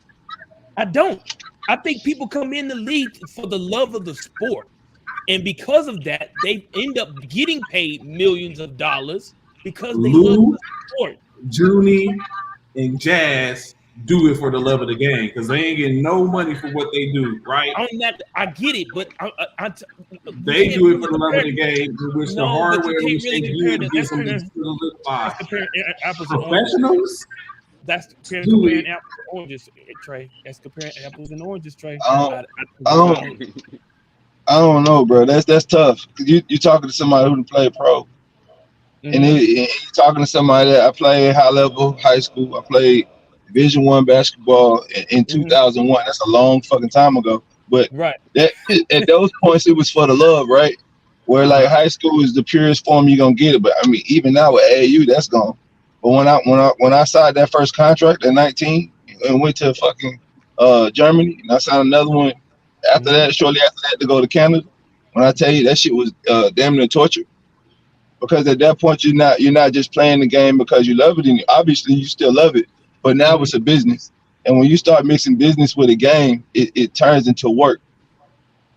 I don't. I think people come in the league for the love of the sport. And because of that, they end up getting paid millions of dollars because they love the sport. Junie and Jazz do it for the love of the game because they ain't getting no money for what they do, right? I get it, but they do it for the love of the game, which the hardware which they do gives them professionals. That's comparing apples and oranges, Trey. That's comparing apples and oranges, Trey. I don't know, bro. That's tough. You're talking to somebody who played pro, and you're talking to somebody that I played high level, high school. I played Division I basketball in 2001. That's a long fucking time ago. But at those points, it was for the love, right? Where like high school is the purest form you're gonna get it. But I mean, even now with AAU, that's gone. But when I signed that first contract at 19 and went to fucking Germany, and I signed another one after that, shortly after that, to go to Canada. When I tell you that shit was damn near torture, because at that point you're not just playing the game because you love it, and obviously you still love it, but now it's a business. And when you start mixing business with a game, it turns into work.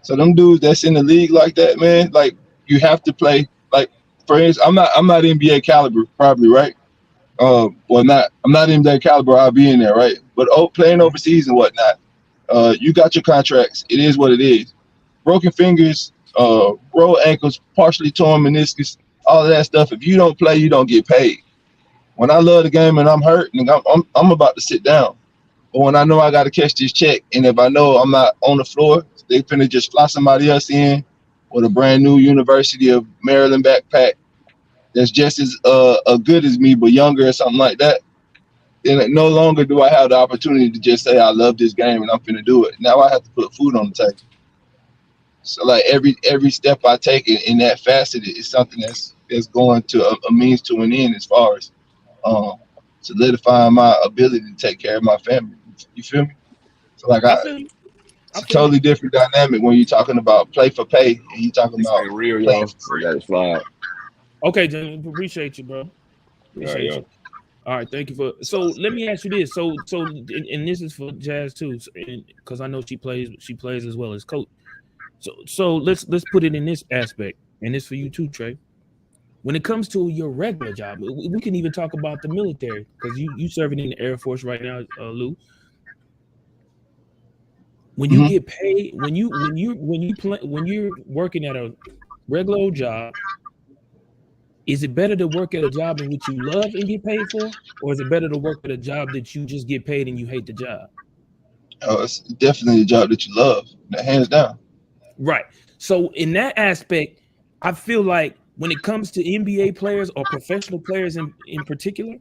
So them dudes that's in the league like that, man, like you have to play. Like for instance, I'm not NBA caliber, probably, right? I'm not NBA caliber. I'll be in there, right? But playing overseas and whatnot, you got your contracts. It is what it is. Broken fingers, rolled ankles, partially torn meniscus, all of that stuff. If you don't play, you don't get paid. When I love the game and I'm hurt and I'm about to sit down, but when I know I got to catch this check, and if I know I'm not on the floor, they finna just fly somebody else in with a brand new University of Maryland backpack that's just as good as me but younger or something like that. then no longer do I have the opportunity to just say I love this game and I'm finna do it. Now I have to put food on the table. So like every step I take in that facet is something that's going to a means to an end as far as solidifying my ability to take care of my family. You feel me? So like I feel you. it's a totally different dynamic when you're talking about play for pay and you're talking This about ain't real, playing y'all. for free. Got it slide. Okay, Jim, appreciate you, bro. Appreciate you. All right, thank you for. So let me ask you this. So and this is for Jazz too, because I know she plays as well as coach. So let's put it in this aspect, and this for you too, Trey. When it comes to your regular job, we can even talk about the military because you serving in the Air Force right now, Lou. When you get paid, when you're working at a regular old job, is it better to work at a job in which you love and get paid for, or is it better to work at a job that you just get paid and you hate the job? Oh, it's definitely a job that you love, hands down. Right. So in that aspect, I feel like when it comes to NBA players or professional players in particular,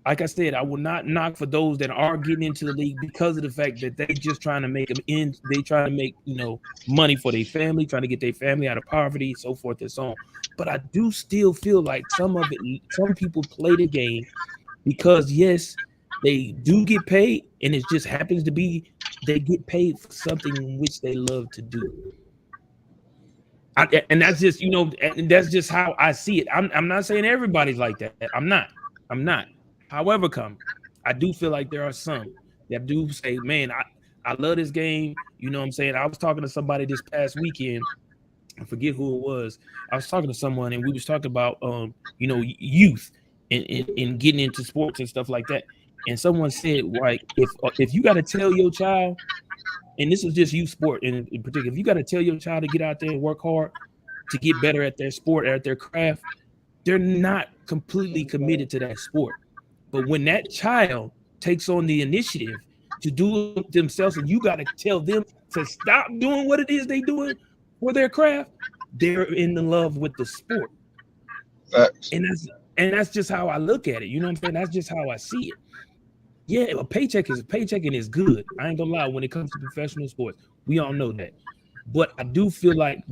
like I said, I will not knock for those that are getting into the league because of the fact that they just trying to make them in. They try to make money for their family, trying to get their family out of poverty, so forth and so on. But I do still feel like some people play the game because yes, they do get paid, and it just happens to be they get paid for something which they love to do. And that's just and that's just how I see it. I'm not saying everybody's like that. I'm not. However, I do feel like there are some that do say, man, I love this game. You know what I'm saying? I was talking to somebody this past weekend. I forget who it was. I was talking to someone and we was talking about, youth and getting into sports and stuff like that. And someone said, like, if you got to tell your child, and this is just youth sport in particular, if you got to tell your child to get out there and work hard to get better at their sport, at their craft, they're not completely committed to that sport. But when that child takes on the initiative to do it themselves, and you got to tell them to stop doing what it is they doing for their craft, they're in love with the sport. Facts. And that's just how I look at it. You know what I'm saying? That's just how I see it. Yeah, a paycheck is a paycheck and it's good. I ain't gonna lie. When it comes to professional sports, we all know that. But I do feel like,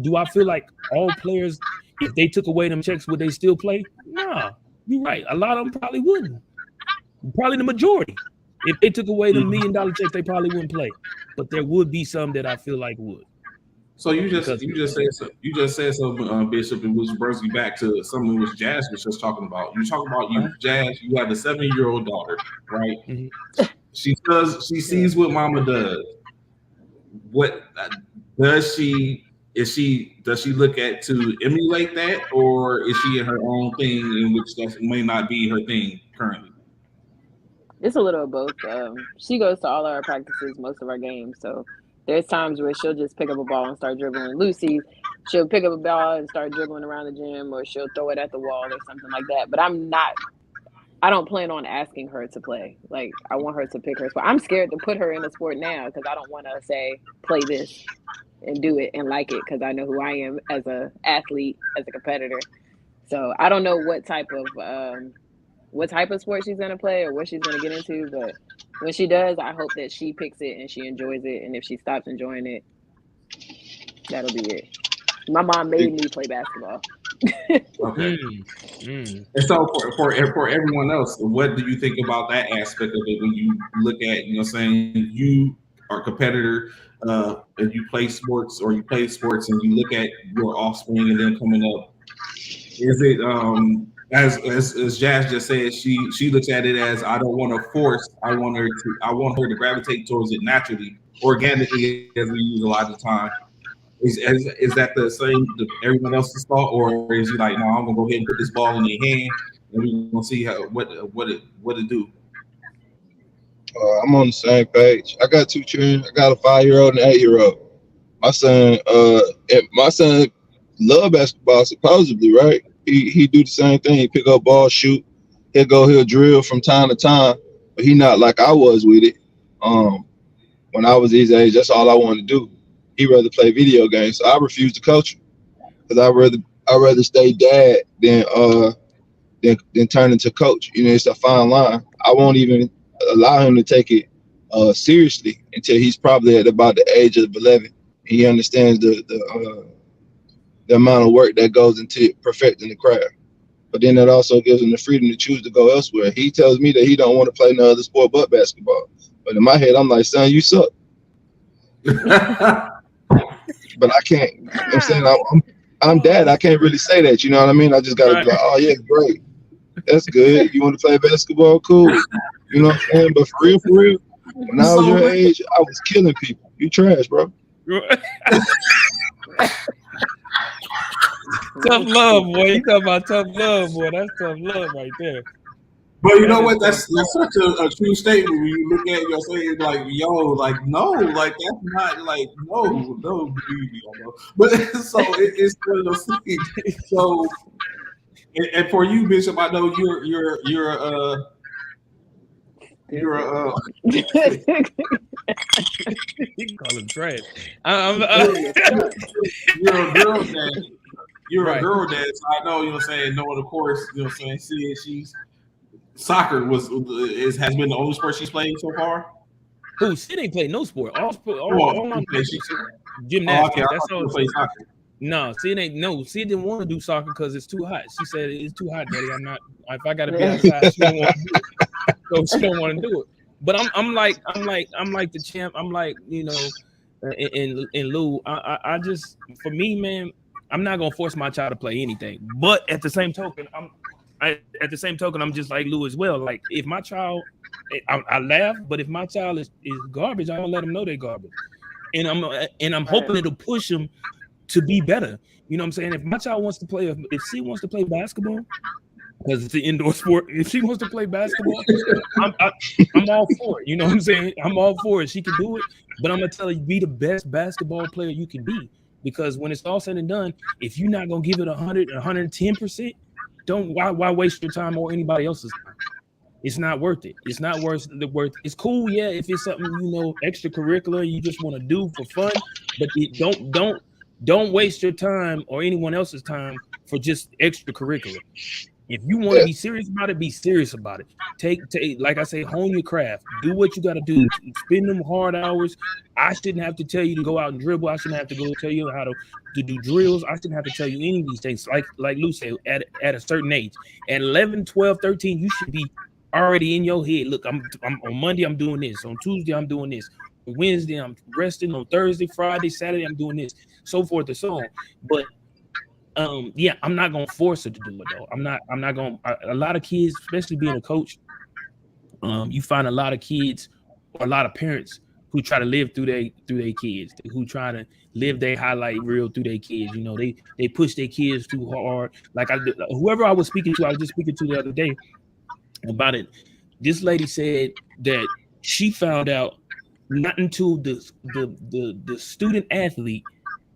all players, if they took away them checks, would they still play? Nah, you're right. A lot of them probably wouldn't. Probably the majority. If they took away the $1 million checks, they probably wouldn't play. But there would be some that I feel like would. So you just said something, Bishop, and which brings you back to something which Jazz was just talking about. You talk about Jazz. You have a 7-year-old daughter, right? Mm-hmm. She sees what Mama does. What does she? Does she look at to emulate that, or is she in her own thing in which that may not be her thing currently? It's a little of both. She goes to all our practices, most of our games. So there's times where she'll just pick up a ball and start dribbling. Lucy, she'll pick up a ball and start dribbling around the gym, or she'll throw it at the wall or something like that. But I don't plan on asking her to play. Like, I want her to pick her sport. I'm scared to put her in a sport now because I don't want to say, play this and do it and like it, because I know who I am as a athlete, as a competitor. So I don't know what type of sport she's going to play or what she's going to get into. But when she does, I hope that she picks it and she enjoys it. And if she stops enjoying it, that'll be it. My mom made me play basketball. Okay. And so for everyone else, what do you think about that aspect of it when you look at, you are a competitor and you play sports and you look at your offspring and them coming up? Is it as Jazz just said, she looks at it as, I don't want to force, I want her to gravitate towards it naturally, organically, as we use a lot of the time. Is that the same to everyone else's thought, or is he like, no, I'm gonna go ahead and put this ball in your hand and we're gonna see what it do? I'm on the same page. I got 2 children. I got a 5-year-old and an 8-year-old. My son love basketball supposedly, right? He do the same thing. He pick up ball, shoot. He'll drill from time to time, but he not like I was with it. When I was his age, that's all I wanted to do. He'd rather play video games, so I refused to coach him because I'd rather stay dad than turn into coach. It's a fine line. I won't even allow him to take it seriously until he's probably at about the age of 11. He understands the amount of work that goes into perfecting the craft. But then it also gives him the freedom to choose to go elsewhere. He tells me that he don't want to play no other sport but basketball. But in my head, I'm like, son, you suck. But I can't. You know what I'm saying, I'm dad. I can't really say that. You know what I mean? I just got to be like, oh yeah, great. That's good. You want to play basketball? Cool. You know what I'm saying? But for real, when I was your age, I was killing people. You trash, bro. Tough love, boy. You talking about tough love, boy. That's tough love right there. But you know what? That's such a true statement when you look at it, you're saying like, yo, like no, like that's not like no, baby, but so it's one of those things. So, and for you, Bishop, I know you're you call him trash. You're a girl dad. You're a girl dad, so I know, you know what I'm saying, knowing, of course, you know what I'm saying, seeing she's soccer has been the only sport she's played so far. Who? She didn't play no sport. All my gymnastics. That's all. Soccer. No, she didn't want to do soccer because it's too hot. She said it's too hot, Daddy. I'm not. If I gotta be outside, she don't want to do it. So she don't want to do it. But I'm like the champ. I'm like, you know, in Lou. I just, for me, man, I'm not gonna force my child to play anything. But at the same token, I'm just like Lou as well. Like if my child, I laugh, but if my child is garbage, I don't let them know they're garbage. And I'm hoping it'll push them to be better. You know what I'm saying? If my child wants to play, if she wants to play basketball, because it's an indoor sport, if she wants to play basketball, I'm all for it. You know what I'm saying? I'm all for it. She can do it, but I'm gonna tell her, be the best basketball player you can be. Because when it's all said and done, if you're not gonna give it 100, 110%, why waste your time or anybody else's time? It's not worth it. It's not worth. It's cool, yeah, if it's something, you know, extracurricular you just want to do for fun, but don't waste your time or anyone else's time for just extracurricular. If you want to be serious about it, be serious about it. Take, like I say, hone your craft. Do what you got to do. Spend them hard hours. I shouldn't have to tell you to go out and dribble. I shouldn't have to go tell you how to do drills. I shouldn't have to tell you any of these things. Like Lou said, at a certain age, at 11, 12, 13, you should be already in your head. Look, I'm on Monday, I'm doing this. On Tuesday, I'm doing this. On Wednesday, I'm resting. On Thursday, Friday, Saturday, I'm doing this. So forth and so on. But yeah, I'm not gonna force her to do it though. I'm not gonna. A lot of kids, especially being a coach, you find a lot of kids or a lot of parents who try to live through their kids, who try to live their highlight reel through their kids. You know, they push their kids too hard. Like whoever I was speaking to, I was just speaking to the other day about it. This lady said that she found out not until the student athlete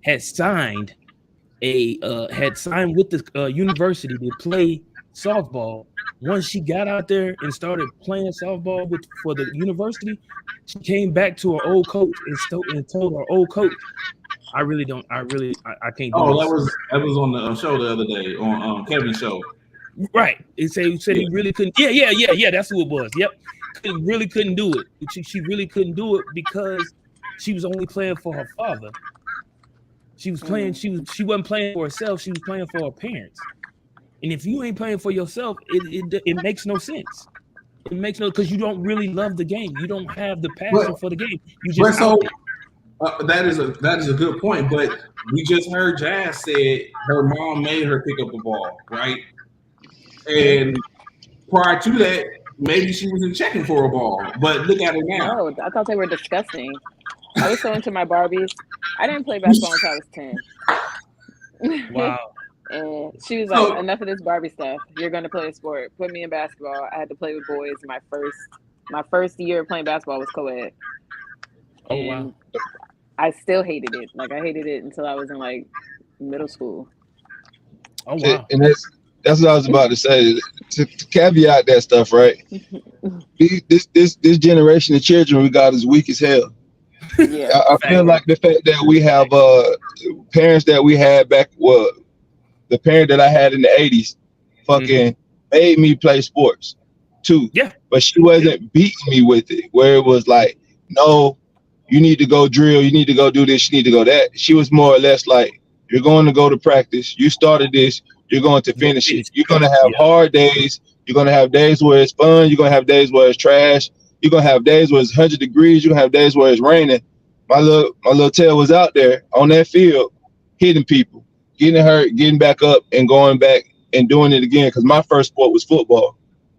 had signed with the university to play softball. Once she got out there and started playing softball for the university, she came back to her old coach and told her old coach, I can't do this. That was on the show the other day, on Kevin's show. Right. It said he really couldn't. Yeah. That's who it was. Yep. Really couldn't do it. She really couldn't do it because she was only playing for her father. She was playing. She wasn't playing for herself. She was playing for her parents. And if you ain't playing for yourself, it makes no sense. It makes no, because you don't really love the game. You don't have the passion for the game. You just that is a good point. But we just heard Jazz said her mom made her pick up the ball, right? And prior to that, maybe she wasn't checking for a ball. But look at her now. Oh, I thought they were disgusting. I was so into my Barbies. I didn't play basketball until I was 10. Wow. And she was like, enough of this Barbie stuff. You're going to play a sport. Put me in basketball. I had to play with boys. My first year of playing basketball was co-ed. Oh, wow. I still hated it. Like, I hated it until I was in, like, middle school. Oh, wow. And that's what I was about to say. To caveat that stuff, right? This generation of children we got is weak as hell. Yeah, I feel like the fact that we have parents that we had back, well, the parent that I had in the 80s fucking made me play sports too. Yeah. but she wasn't beating me with it. Where it was like, no, you need to go drill, you need to go do this, you need to go that. She was more or less like, you're going to go to practice. You started this. You're going to finish it. You're going to have hard days. You're going to have days where it's fun. You're going to have days where it's trash. You're going to have days where it's 100 degrees. You're going to have days where it's raining. My little tail was out there on that field, hitting people, getting hurt, getting back up, and going back and doing it again. Because my first sport was football.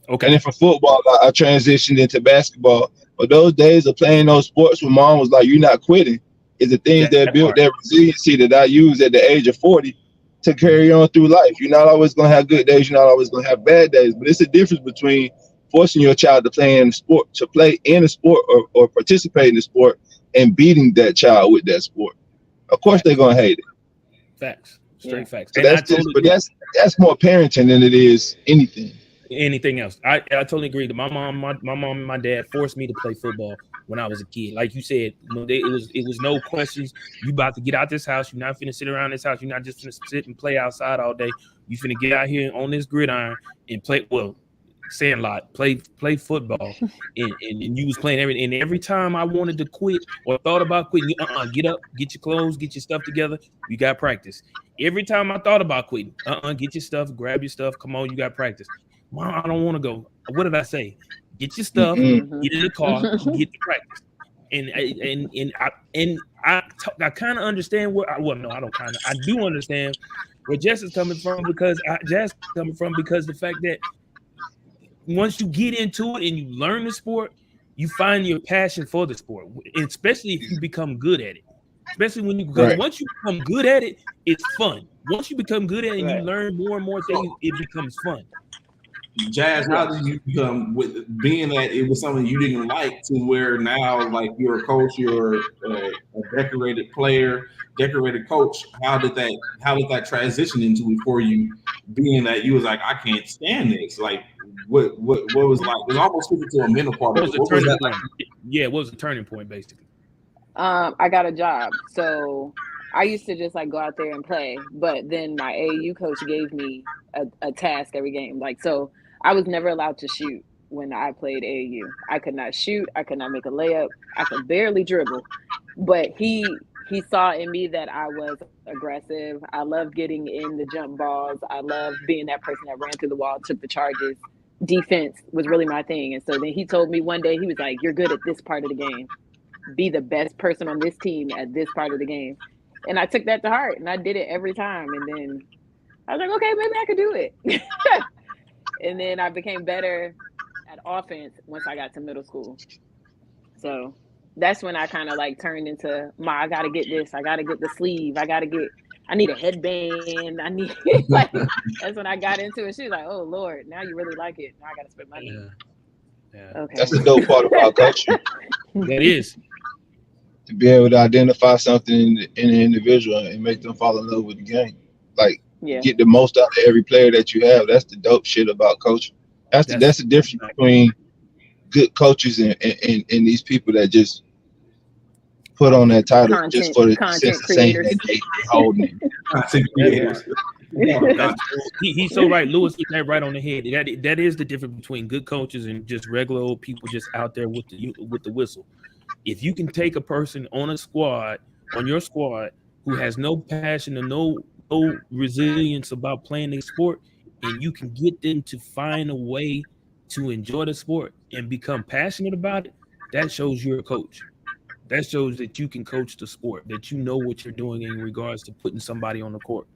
Okay. And then from football, I transitioned into basketball. But those days of playing those sports where mom was like, you're not quitting, is the things that built that resiliency that I use at the age of 40 to carry on through life. You're not always going to have good days. You're not always going to have bad days. But it's a difference between forcing your child to play in a sport, or participate in the sport, and beating that child with that sport. Of course, they're going to hate it. Facts. Straight facts. So that's more parenting than it is anything else. I totally agree. My mom and my dad forced me to play football when I was a kid. Like you said, it was no questions. You about to get out this house. You're not finna sit around this house. You're not just finna sit and play outside all day. You finna get out here on this gridiron and play. Well, sandlot, play football, and you was playing everything. And every time I wanted to quit or thought about quitting, get up, get your clothes, get your stuff together. You got practice. Every time I thought about quitting, get your stuff, grab your stuff. Come on, you got practice. Mom, I don't want to go. What did I say? Get your stuff, get in the car, get to practice. And I kind of understand I do understand where Jess is coming from, because the fact that once you get into it and you learn the sport, you find your passion for the sport, especially if you become good at it. Especially once you become good at it, it's fun. Once you become good at it and you learn more and more things, it becomes fun. Jazz, how did you become, with being that it was something you didn't like, to where now, like, you're a coach, you're a decorated player, decorated coach? How did that transition into it for you, being that you was like, I can't stand this? Like, what was like? It was almost speaking to a mental part. What was that like? Yeah, it was a turning point, basically. I got a job, so I used to just like go out there and play, but then my AAU coach gave me a task every game. Like, so I was never allowed to shoot when I played AAU. I could not shoot. I could not make a layup. I could barely dribble. But he saw in me that I was aggressive. I loved getting in the jump balls. I loved being that person that ran through the wall, took the charges. Defense was really my thing. And so then he told me one day, he was like, you're good at this part of the game. Be the best person on this team at this part of the game. And I took that to heart, and I did it every time. And then I was like, okay, maybe I could do it. And then I became better at offense once I got to middle school. So that's when I kind of like turned into I got to get this. I got to get the sleeve. I need a headband. That's when I got into it. She was like, oh, Lord, now you really like it. Now I got to spend money. Yeah. Okay. That's the dope part about coaching. That is. To be able to identify something in an individual and make them fall in love with the game. Like, get the most out of every player that you have. That's the dope shit about coaching. That's the difference between good coaches and these people that just put on that title just for the sense of saying that they holding it. He's so right. Lewis hit that right on the head. That is the difference between good coaches and just regular old people just out there with the whistle. If you can take a person on your squad who has no passion and no resilience about playing the sport, and you can get them to find a way to enjoy the sport and become passionate about it, that shows you're a coach. That shows that you can coach the sport, that you know what you're doing in regards to putting somebody on the court.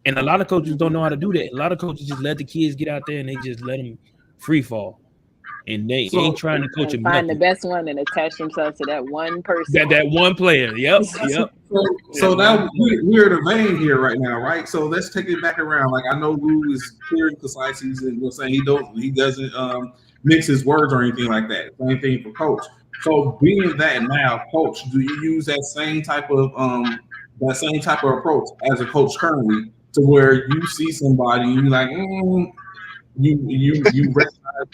And a lot of coaches don't know how to do that. A lot of coaches just let the kids get out there and they just let them free fall. And they ain't trying to coach them. Find the best one and attach themselves to that one person. That one player. Yep. So now we're in a vein here right now, right? So let's take it back around. Like, I know Lou is clear and concise. He's saying he doesn't mix his words or anything like that. Same thing for coach. So being that now, coach, do you use that same type of approach as a coach currently, to where you see somebody and you're like, you recognize?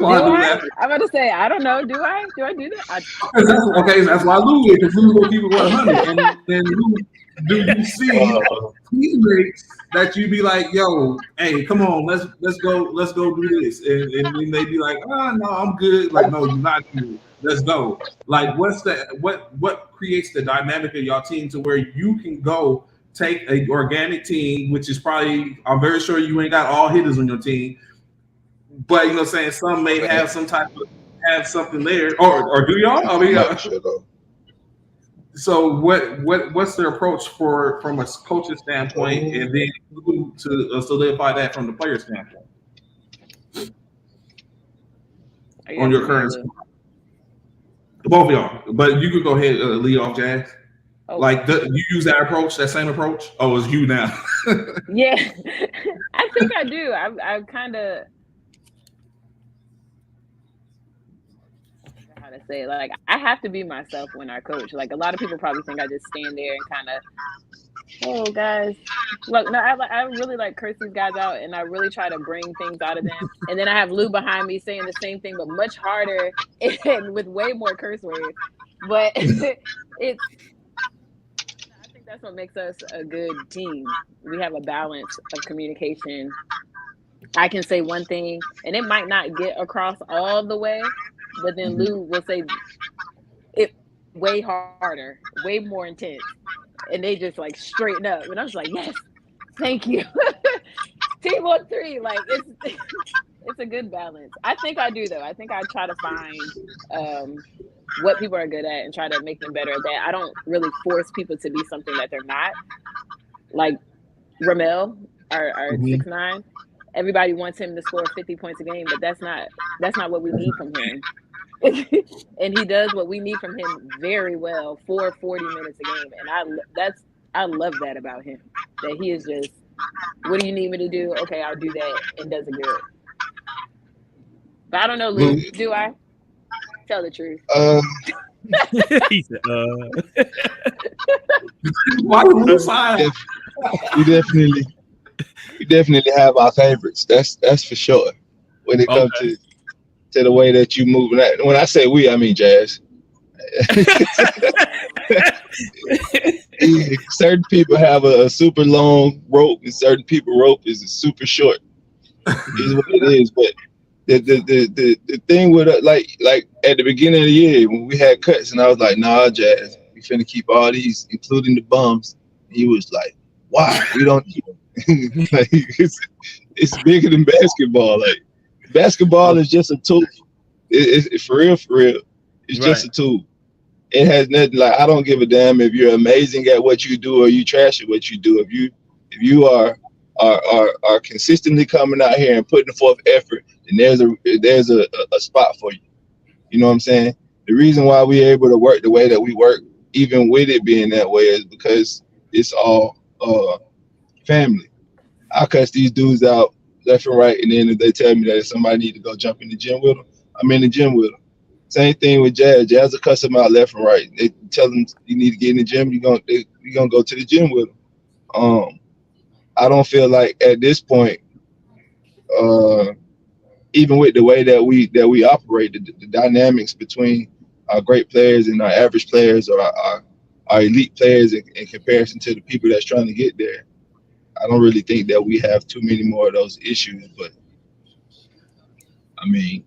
I'm about to say, I don't know. Do I do that? Okay, that's why Lou is, because Lou's gonna keep it 100. And then Lou, do you see teammates that you be like, yo, hey, come on, let's go do this, and then they be like, oh no, I'm good. Like, no, you're not good. Let's go. Like, what creates the dynamic of y'all team to where you can go take a organic team, which is probably, I'm very sure you ain't got all hitters on your team, but you know what I'm saying, some may have some type of have something there, or do y'all? I mean, so what's their approach from a coach's standpoint, and then to solidify that from the player standpoint on your current squad? Both of y'all, but you could go ahead lead off, Jazz. Oh. Like you use that approach, that same approach? Oh, it's you now. Yeah, I think I do. I've kind of, how to say, like, I have to be myself when I coach. Like, a lot of people probably think I just stand there and kind of, oh guys, look, no, I really like curse these guys out, and I really try to bring things out of them. And then I have Lou behind me saying the same thing, but much harder and with way more curse words. But I think that's what makes us a good team. We have a balance of communication. I can say one thing, and it might not get across all the way, but then Lou will say it way harder, way more intense. And they just like straighten up. And I was like, yes, thank you. Team on 3. Like, it's a good balance. I think I do, though. I think I try to find what people are good at and try to make them better at that. I don't really force people to be something that they're not. Like Ramel, our 6'9", everybody wants him to score 50 points a game, but that's not what we need from him. And he does what we need from him very well for 40 minutes a game. And I love that about him. That he is just, what do you need me to do? Okay, I'll do that, and does it good. But I don't know, Lou, do I? Tell the truth. He said, why Lou side? We definitely have our favorites. That's for sure. When it comes to the way that you move. When I say we, I mean Jazz. Certain people have a super long rope, and certain people rope is super short. Is what it is. But the thing with like at the beginning of the year when we had cuts, and I was like, nah, Jazz, we finna keep all these, including the bums. And he was like, why? We don't need them. Like, it's bigger than basketball. Like, basketball is just a tool. It's for real. It's just a tool. It has nothing. Like, I don't give a damn if you're amazing at what you do or you trash at what you do. If you are consistently coming out here and putting forth effort, then there's a spot for you. You know what I'm saying? The reason why we're able to work the way that we work, even with it being that way, is because it's all family. I cuss these dudes out left and right, and then if they tell me that if somebody need to go jump in the gym with them, I'm in the gym with them. Same thing with Jazz. Jazz will cuss them out left and right. They tell them you need to get in the gym, you're gonna go to the gym with them. I don't feel like at this point, even with the way that we operate, the dynamics between our great players and our average players, or our elite players in comparison to the people that's trying to get there, I don't really think that we have too many more of those issues. But I mean,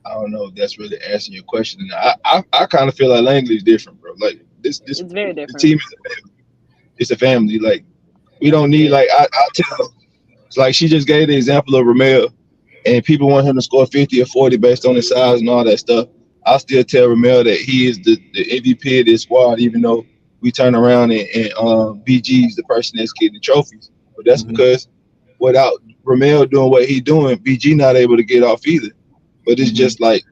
I don't know if that's really answering your question. I kind of feel like Langley is different, bro. Like this it's very different. The team is a family. It's a family. Like, we don't need, like, I tell, it's like she just gave the example of Ramel, and people want him to score 50 or 40 based on his size and all that stuff. I still tell Ramel that he is the MVP of this squad, even though we turn around and BG is the person that's getting the trophies. But that's because without Ramel doing what he's doing, BG not able to get off either. But it's just like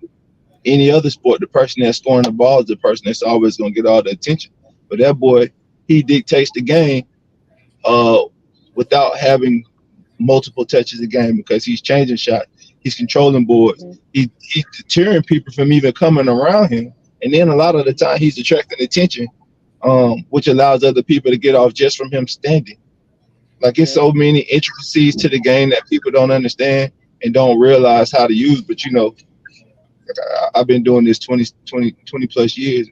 any other sport, the person that's scoring the ball is the person that's always going to get all the attention. But that boy, he dictates the game without having multiple touches a game, because he's changing shots, he's controlling boards, he's deterring people from even coming around him, and then a lot of the time he's attracting attention, which allows other people to get off just from him standing. Like, it's so many intricacies to the game that people don't understand and don't realize how to use. But, you know, I've been doing this 20 plus years.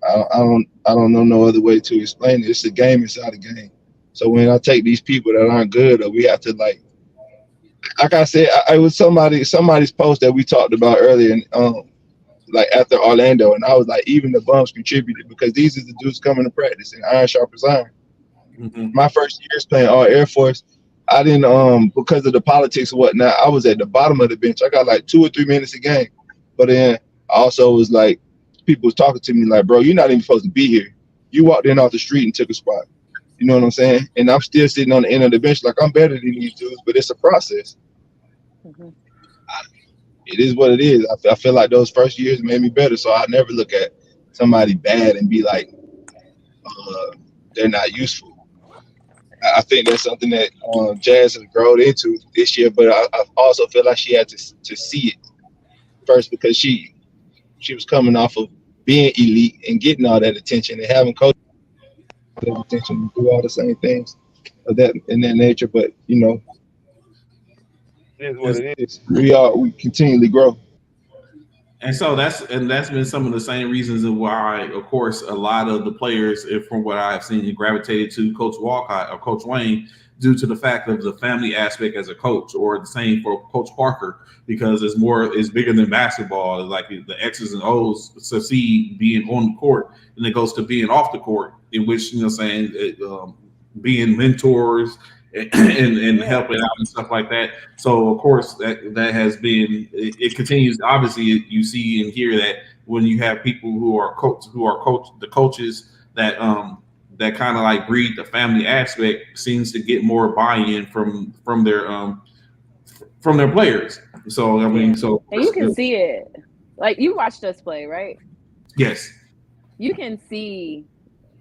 I don't know no other way to explain it. It's a game inside a game. So when I take these people that aren't good, or we have to like I said, I was somebody's post that we talked about earlier, and like after Orlando, and I was like, even the bumps contributed because these are the dudes coming to practice, and iron sharpens iron. Mm-hmm. My first years playing all Air Force, I didn't because of the politics and whatnot, I was at the bottom of the bench. I got like 2 or 3 minutes a game, but then I also was like, people was talking to me like, bro, you're not even supposed to be here. You walked in off the street and took a spot. You know what I'm saying? And I'm still sitting on the end of the bench like I'm better than these dudes, but it's a process. Mm-hmm. It is what it is. I feel like those first years made me better, so I never look at somebody bad and be like, they're not useful. I think that's something that Jazz has grown into this year, but I also feel like she had to see it first because she was coming off of being elite and getting all that attention and having coaches that attention to do all the same things of that in that nature. But you know, it is what it is. We continually grow. And so that's been some of the same reasons of why, of course, a lot of the players, from what I've seen, gravitated to Coach Walcott or Coach Wayne due to the fact of the family aspect as a coach, or the same for Coach Parker, because it's bigger than basketball. It's like the X's and O's succeed being on the court, and it goes to being off the court, in which, being mentors and helping out and stuff like that. So of course that has been, it continues. Obviously, you see and hear that when you have people who are the coaches that that kind of like breed the family aspect, seems to get more buy-in from their players. So I mean, so and you can see it. Like, you watched us play, right? Yes. You can see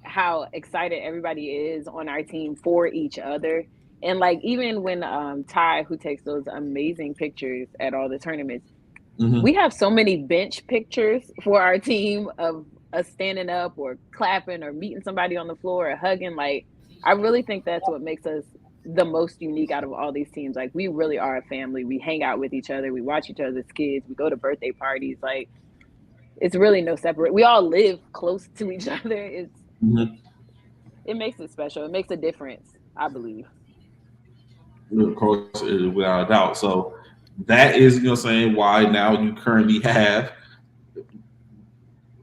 how excited everybody is on our team for each other. And like, even when Ty, who takes those amazing pictures at all the tournaments, mm-hmm. we have so many bench pictures for our team of us standing up or clapping or meeting somebody on the floor or hugging. Like, I really think that's what makes us the most unique out of all these teams. Like, we really are a family. We hang out with each other. We watch each other's kids. We go to birthday parties. Like, it's really no separate. We all live close to each other. It's mm-hmm. It makes it special. It makes a difference, I believe. Of course, without a doubt. So that is, why now you currently have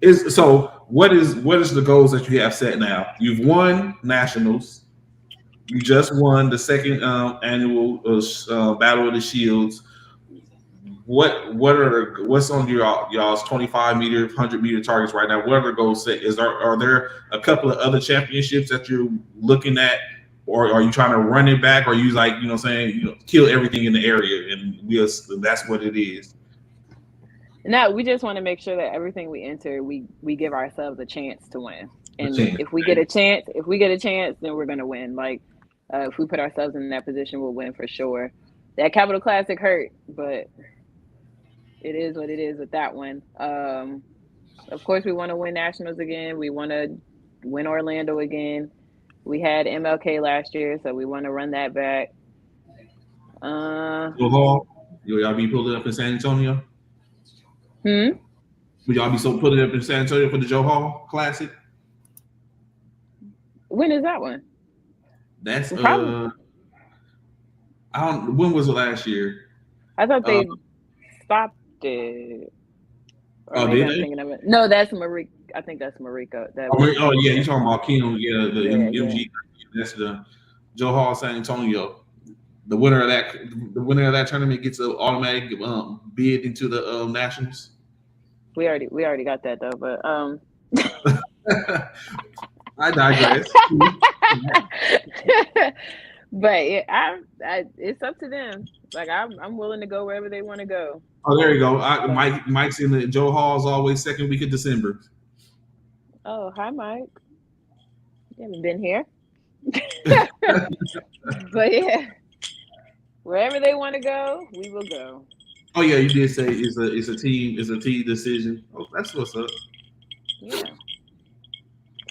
what is the goals that you have set now? You've won nationals. You just won the second annual Battle of the Shields. What's on y'all's 25-meter, 100-meter targets right now? What are the goals set? Are there a couple of other championships that you're looking at, or are you trying to run it back, or are you like, kill everything in the area and that's what it is? No, we just want to make sure that everything we enter, we give ourselves a chance to win. And if we get a chance, then we're gonna win. Like, if we put ourselves in that position, we'll win for sure. That Capital Classic hurt, but it is what it is with that one. Of course, we want to win nationals again. We want to win Orlando again. We had MLK last year, so we want to run that back. Will y'all be pulling up in San Antonio? Would y'all be putting up in San Antonio for the Joe Hall Classic? When is that one? That's when was it last year? I thought they stopped it. Or did they? Thinking of it. No, that's Marika. I think that's Marika. Yeah, you're talking about Keenum. Yeah, the MG. That's the Joe Hall San Antonio. The winner of that tournament gets an automatic bid into the nationals. We already got that though, but I digress. But it's up to them. Like, I'm willing to go wherever they want to go. Oh, there you go. Mike's in the Joe Hall's always second week of December. Oh, hi, Mike. You haven't been here. But yeah, wherever they want to go, we will go. Oh yeah, you did say it's a team decision. Oh, that's what's up. Yeah.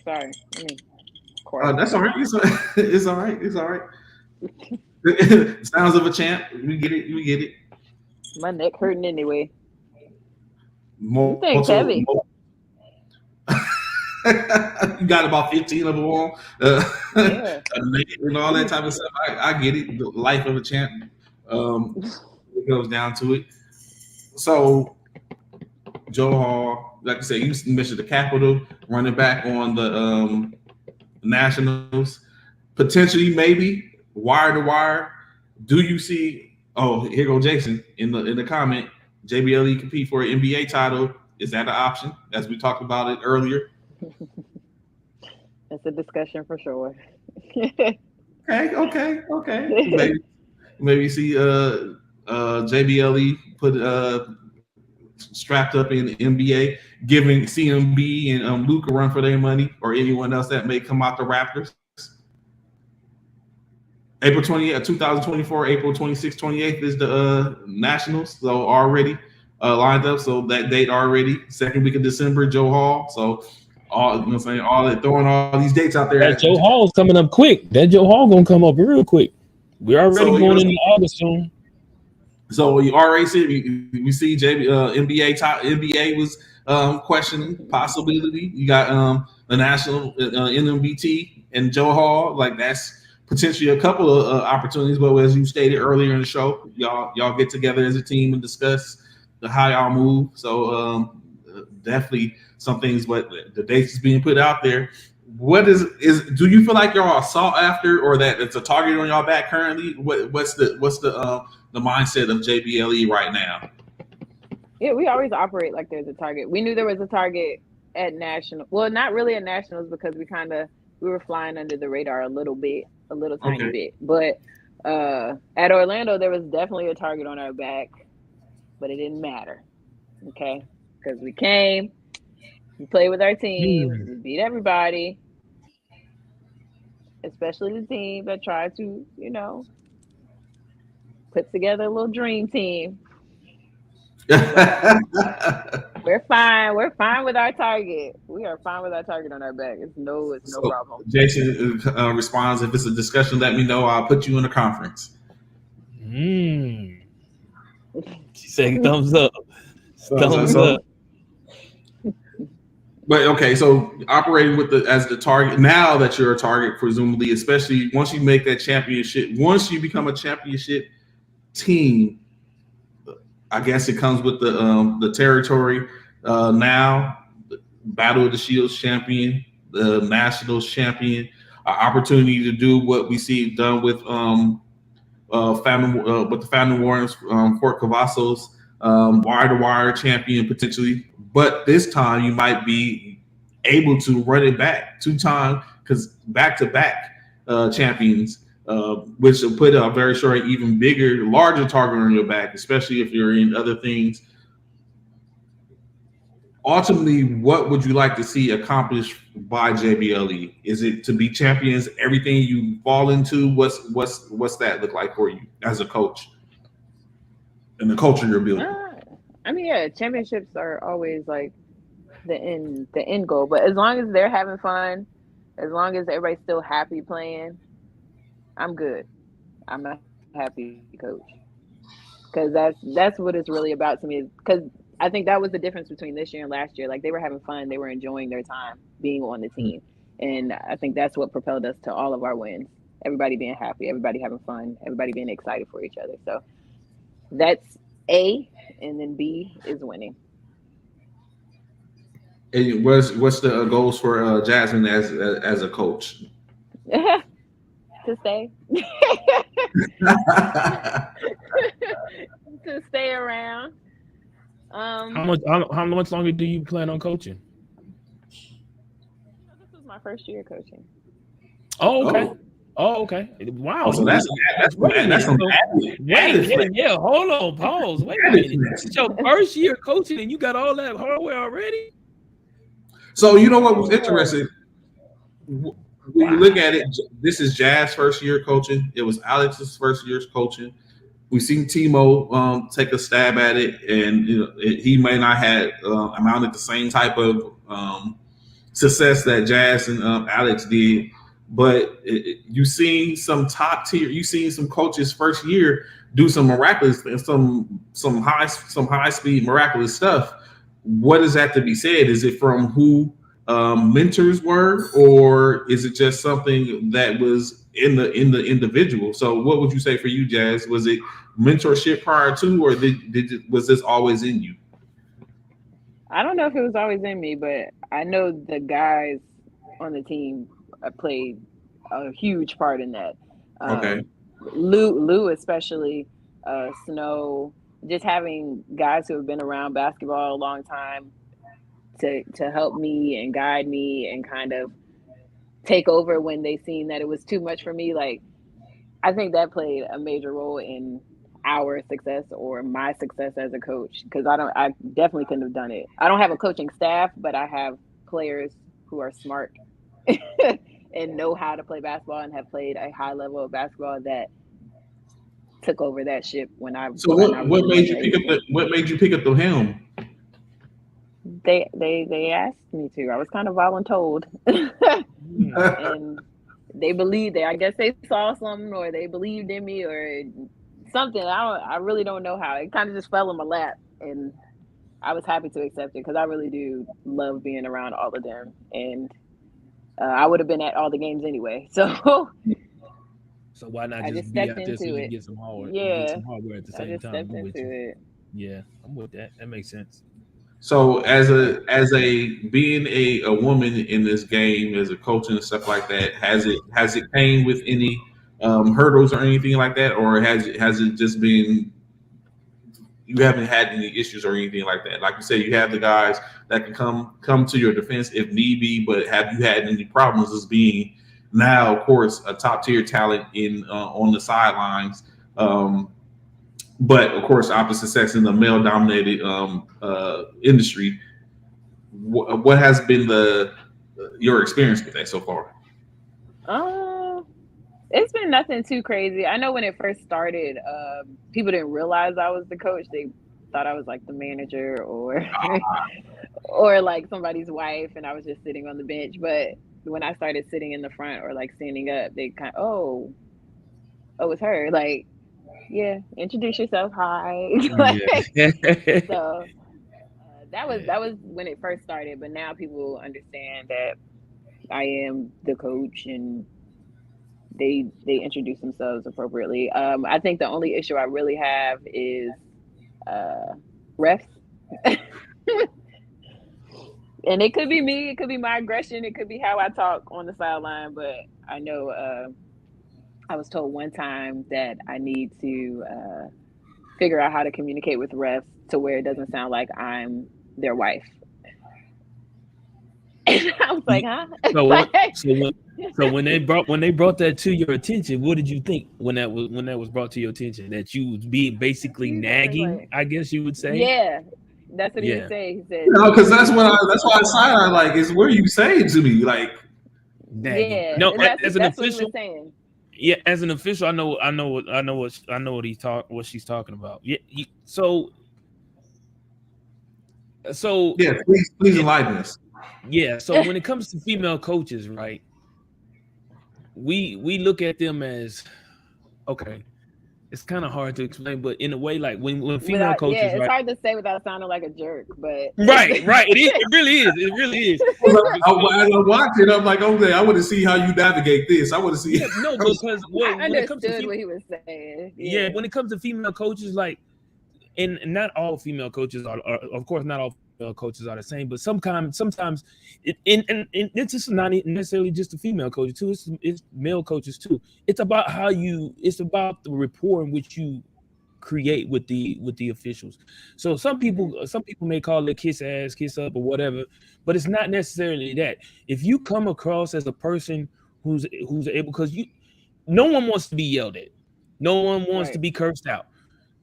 Sorry. That's all right. It's all right. It's all right. Sounds of a champ. We get it. My neck hurting anyway. More, you think heavy? You got about 15 of them on, Yeah. and all that type of stuff. I get it. The life of a champ. It goes down to it. So, Joe Hall, like I said, you mentioned the Capitol running back on the Nationals, potentially maybe wire to wire. Do you see? Oh, here go Jason in the comment. JBLE compete for an NBA title. Is that an option? As we talked about it earlier. It's a discussion for sure. Okay. Maybe see JBLE put strapped up in the NBA, giving CMB and Luke a run for their money, or anyone else that may come out the Raptors. April 20th, 2024, April 26th, 28th is the Nationals. So already lined up. So that date already, second week of December, Joe Hall. So throwing all these dates out there. That Joe Hall's coming up quick. That Joe Hall gonna come up real quick. We're already going into August soon. So you already see we see NBA was questioning possibility. You got the national NMBT and Joe Hall. Like that's potentially a couple of opportunities. But as you stated earlier in the show, y'all get together as a team and discuss how y'all move. So definitely some things. But the dates is being put out there. What is do you feel like y'all are sought after, or that it's a target on y'all back currently? What's the mindset of JBLE right now? Yeah, we always operate like there's a target. We knew there was a target at national. Well, not really at nationals because we were flying under the radar a little tiny bit. But at Orlando, there was definitely a target on our back, but it didn't matter. Okay, because we came, we played with our team, we beat everybody, especially the team that tried to, put together a little dream team. We're fine. We're fine with our target. We are fine with our target on our back. It's no problem. Jason responds, if it's a discussion, let me know. I'll put you in a conference. She said thumbs up. Thumbs up. But okay, so operating as the target, now that you're a target, presumably, especially once you make that championship, once you become a championship team, I guess it comes with the territory. Now, the Battle of the Shields champion, the Nationals champion, opportunity to do what we see done with the Fountain Warrens, Fort Cavazos, wire to wire champion potentially. But this time you might be able to run it back 2 times because back-to-back champions. Which will put a very short, even bigger, larger target on your back, especially if you're in other things. Ultimately, what would you like to see accomplished by JBLE? Is it to be champions? Everything you fall into, what's that look like for you as a coach and the culture you're building? Championships are always like the end goal. But as long as they're having fun, as long as everybody's still happy playing, I'm good. I'm a happy coach because that's what it's really about to me. Because I think that was the difference between this year and last year. Like they were having fun, they were enjoying their time being on the team, and I think that's what propelled us to all of our wins. Everybody being happy, everybody having fun, everybody being excited for each other. So that's A, and then B is winning. And what's the goals for Jasmine as a coach? To stay. To stay around. How much longer do you plan on coaching? This was my first year coaching. Oh, okay. Oh, okay. Wow. So that's some added. Yeah. Hold on. Pause. Wait a minute. This is your first year coaching, and you got all that hardware already. So you know what was interesting? When you look at it, this is Jazz's first year coaching. It was Alex's first year's coaching. We've seen Timo take a stab at it, and he may not have amounted the same type of success that Jazz and Alex did. But you've seen some top tier. You've seen some coaches first year do some miraculous, some high speed miraculous stuff. What is that to be said? Is it from who mentors were, or is it just something that was in the individual? So what would you say for you, Jazz? Was it mentorship prior to, or was this always in you? I don't know if it was always in me, but I know the guys on the team played a huge part in that. Okay. Lou especially, Snow, just having guys who have been around basketball a long time to help me and guide me and kind of take over when they seen that it was too much for me. Like, I think that played a major role in our success or my success as a coach, because I definitely couldn't have done it. I don't have a coaching staff, but I have players who are smart and know how to play basketball and have played a high level of basketball that took over that ship when I. So what made you pick up the helm? They asked me to. I was kind of voluntold, and they believed it. I guess they saw something, or they believed in me, or something. I really don't know how. It kind of just fell in my lap, and I was happy to accept it because I really do love being around all of them, and I would have been at all the games anyway. So why not I just just be stepped out there so you into can it. get some hardware? Yeah, Get some hardware at the I same just time. stepped I'm with into you. it. Yeah, I'm with that. That makes sense. So as a being a woman in this game, as a coach and stuff like that, has it came with any hurdles or anything like that, or has it just been, you haven't had any issues or anything like that? Like you said, you have the guys that can come to your defense if need be, but have you had any problems as being now, of course, a top tier talent in on the sidelines? But of course, opposite sex in the male dominated industry. What has been your experience with that so far? It's been nothing too crazy. I know when it first started, people didn't realize I was the coach. They thought I was like the manager or or like somebody's wife, and I was just sitting on the bench. But when I started sitting in the front or like standing up, they kind of, oh, it's her. Like, yeah, introduce yourself. Hi. Yeah. So that was when it first started. But now people understand that I am the coach, and they introduce themselves appropriately. I think the only issue I really have is refs. And it could be me, it could be my aggression, it could be how I talk on the sideline, but I know I was told one time that I need to figure out how to communicate with refs to where it doesn't sound like I'm their wife. And I was like, huh? So when they brought that to your attention, what did you think when that was brought to your attention? That you was being basically nagging, I guess you would say. Yeah, that's what he would say. He said, no, because that's why I sideline like is what are you saying to me, like nagging. Yeah, no, that's an official. What he was saying. Yeah, as an official, I know what she's talking about. Yeah, so yeah, please enlighten us. Yeah, so when it comes to female coaches, right? We look at them as, okay, it's kind of hard to explain, but in a way, like when female coaches, yeah, it's hard to say without sounding like a jerk, but right, it really is. As I watch it, I'm like, okay, I want to see how you navigate this. I want to see. No, because I understood what he was saying. Yeah, when it comes to female coaches, like, and not all female coaches are, of course, not all female coaches are the same, but sometimes it's just not necessarily just the female coaches too. It's male coaches too. It's about it's about the rapport in which you create with the officials. So some people may call it kiss ass, kiss up, or whatever, but it's not necessarily that. If you come across as a person who's able, because no one wants to be yelled at, no one wants to be cursed out.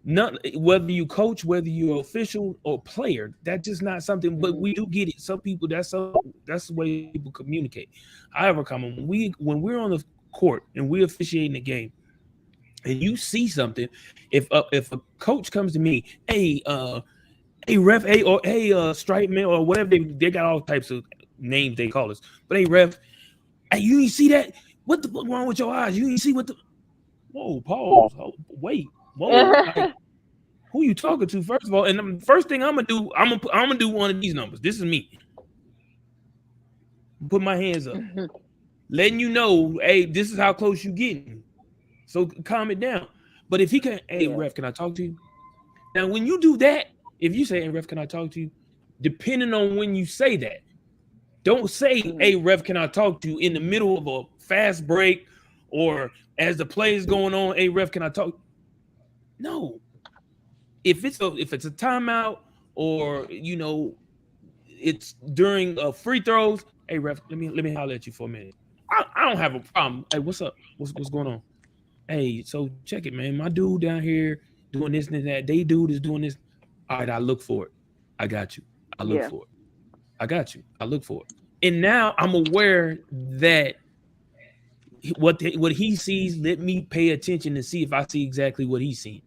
Not whether you coach, whether you're official or player, that's just not something. But we do get it. Some people, that's the way people communicate. However, when we're on the court and we're officiating the game, and you see something, if a coach comes to me, hey ref, hey stripe man, or whatever, they got all types of names they call us. But hey ref, hey, you ain't see that? What the fuck wrong with your eyes? You ain't see what the? Whoa, pause. Oh, wait. Whoa, like, who you talking to, first of all? And the first thing I'm gonna do one of these numbers. This is me. put my hands up, letting you know, hey, this is how close you getting. So calm it down. But if he can, hey, ref, can I talk to you? Now, when you do that, if you say, hey, ref, can I talk to you? Depending on when you say that, don't say, hey, ref, can I talk to you in the middle of a fast break or as the play is going on, hey, ref, can I talk? No. If it's a timeout or, you know, it's during free throws, hey, ref, let me holler at you for a minute. I don't have a problem. Hey, what's up? What's going on? Hey, so check it, man. My dude down here doing this and that. They dude is doing this. All right, I look for it. I got you. I look for it. I got you. I look for it. And now I'm aware that what he sees, let me pay attention to see if I see exactly what he's seeing.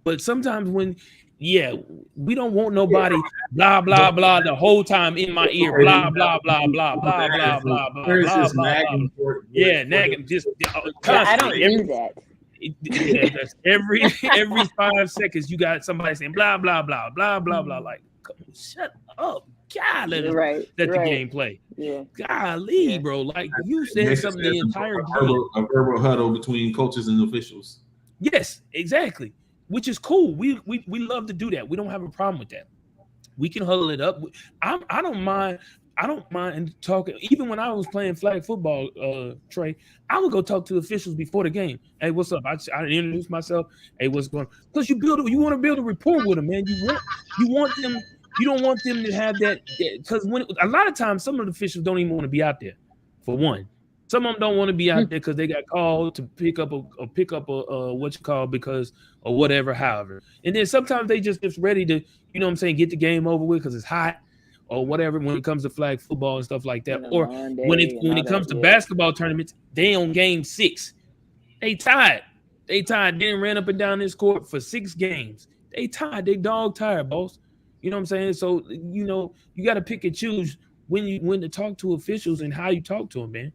But sometimes when, we don't want nobody blah, blah, blah the whole time in my ear, blah, blah, blah, blah, blah, blah, blah, blah, blah, nagging. Yeah, nagging. Just I don't do that. That's every 5 seconds you got somebody saying blah, blah, blah, blah, blah, blah. Like, shut up. God, let the game play. Yeah. Golly, bro. Like, you said something the entire game. A verbal huddle between coaches and officials. Yes, exactly. Which is cool. We love to do that. We don't have a problem with that. We can huddle it up. I don't mind talking. Even when I was playing flag football, Trey, I would go talk to officials before the game. Hey, what's up? I introduce myself. Hey, what's going on? Because you want to build a rapport with them, man. You want them. You don't want them to have that, because when a lot of times some of the officials don't even want to be out there. For one, some of them don't want to be out there because they got called to pick up a what you call because or whatever, however. And then sometimes they just ready to, you know what I'm saying, get the game over with because it's hot or whatever when it comes to flag football and stuff like that. Or when it comes to basketball tournaments, they on game 6. They tired. They didn't ran up and down this court for 6 games. They tired. They dog tired, boss. You know what I'm saying? So, you know, you got to pick and choose when to talk to officials and how you talk to them, man.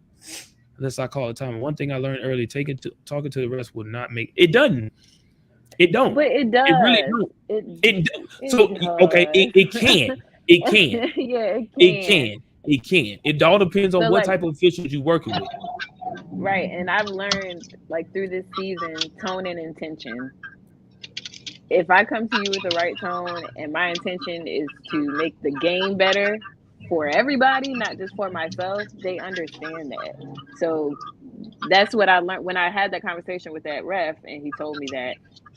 Unless I call it time. One thing I learned early, talking to the refs will not make it. Doesn't. It don't. But it does. It really don't. It so does. Okay, it can. It can. Yeah, it can. It all depends on what type of officials you're working with. Right, and I've learned like through this season, tone and intention. If I come to you with the right tone and my intention is to make the game better for everybody, not just for myself, they understand that. So that's what I learned when I had that conversation with that ref and he told me that.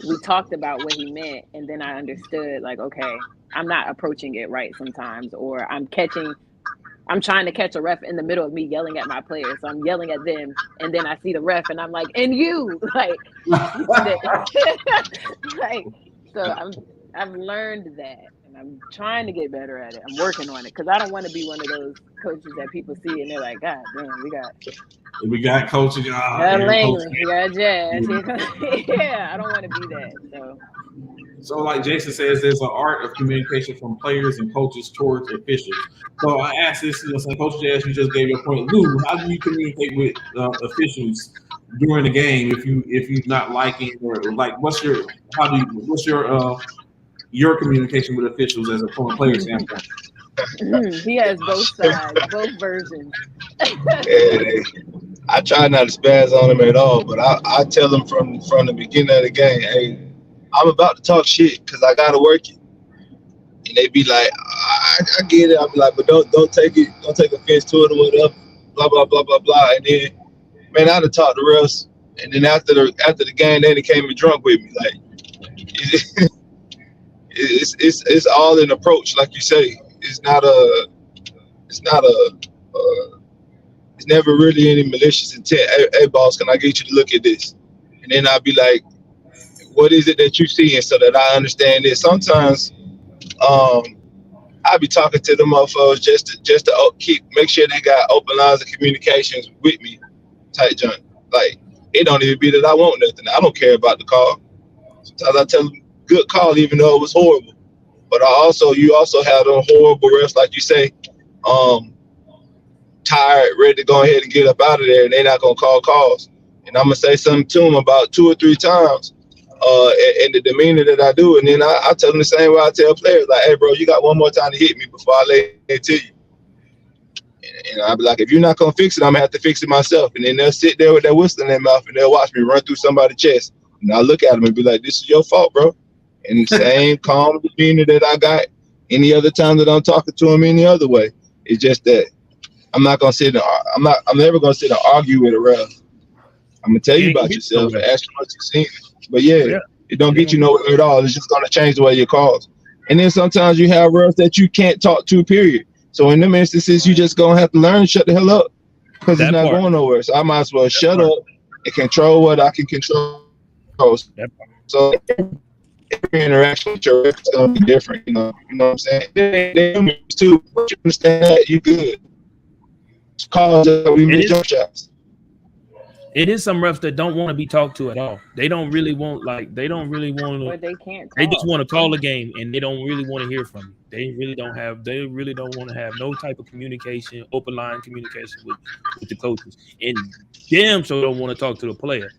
We talked about what he meant, and then I understood, like, okay, I'm not approaching it right sometimes, or I'm trying to catch a ref in the middle of me yelling at my players. So I'm yelling at them, and then I see the ref, and I'm like, and you, like, like, so I've learned that, and I'm trying to get better at it. I'm working on it because I don't want to be one of those coaches that people see and they're like, God damn, we got coaching. We got jazz. Yeah, I don't want to be that. So like Jason says, there's an art of communication from players and coaches towards officials. So I asked this, Coach Jazz, you just gave your point. Lou, how do you communicate with officials during the game if you're not liking, or like what's your communication with officials as from a player standpoint? He has both sides, both versions. I try not to spaz on them at all, but I tell them from the beginning of the game, hey, I'm about to talk shit because I gotta work it. And they be like, I get it. I be like, but don't take offense to it or whatever. Blah blah blah blah blah. And then, man, I'd have talked to refs. And then after the game, they came and drunk with me. Like, it's all an approach, like you say. It's never really any malicious intent. Hey, boss, can I get you to look at this? And then I'd be like, what is it that you see? And so that I understand it. Sometimes I'll be talking to them motherfuckers just to make sure they got open lines of communications with me type junk. Like, it don't even be that I want nothing. I don't care about the call. Sometimes I tell them good call even though it was horrible. But you also have them horrible refs, like you say, tired, ready to go ahead and get up out of there, and they're not gonna call calls. And I'm gonna say something to them about 2 or 3 times, and the demeanor that I do, and then I tell them the same way I tell players, like, hey, bro, you got one more time to hit me before I lay it to you. And And I'll be like, if you're not gonna fix it, I'm gonna have to fix it myself. And then they'll sit there with that whistle in their mouth and they'll watch me run through somebody's chest. And I'll look at them and be like, this is your fault, bro. And the same calm demeanor that I got any other time that I'm talking to them any other way. It's just that I'm not gonna sit and I'm never gonna sit and argue with a ref. I'm gonna tell you about yourself and ask you what you seen. But yeah, it don't get you nowhere at all. It's just gonna change the way you calls. And then sometimes you have refs that you can't talk to, period. So in them instances, you just gonna have to learn to shut the hell up because it's not going nowhere. So I might as well shut up and control what I can control. So every interaction with your ref is gonna be different. You know what I'm saying? They're humans too. But you understand that, you good. Calls that we miss jump shots. It is some refs that don't want to be talked to at all. They don't really want they don't Or they can't. They just want to call a game and they don't really want to hear from you. They really don't want to have no type of communication, open line communication with the coaches. And damn sure don't want to talk to the player.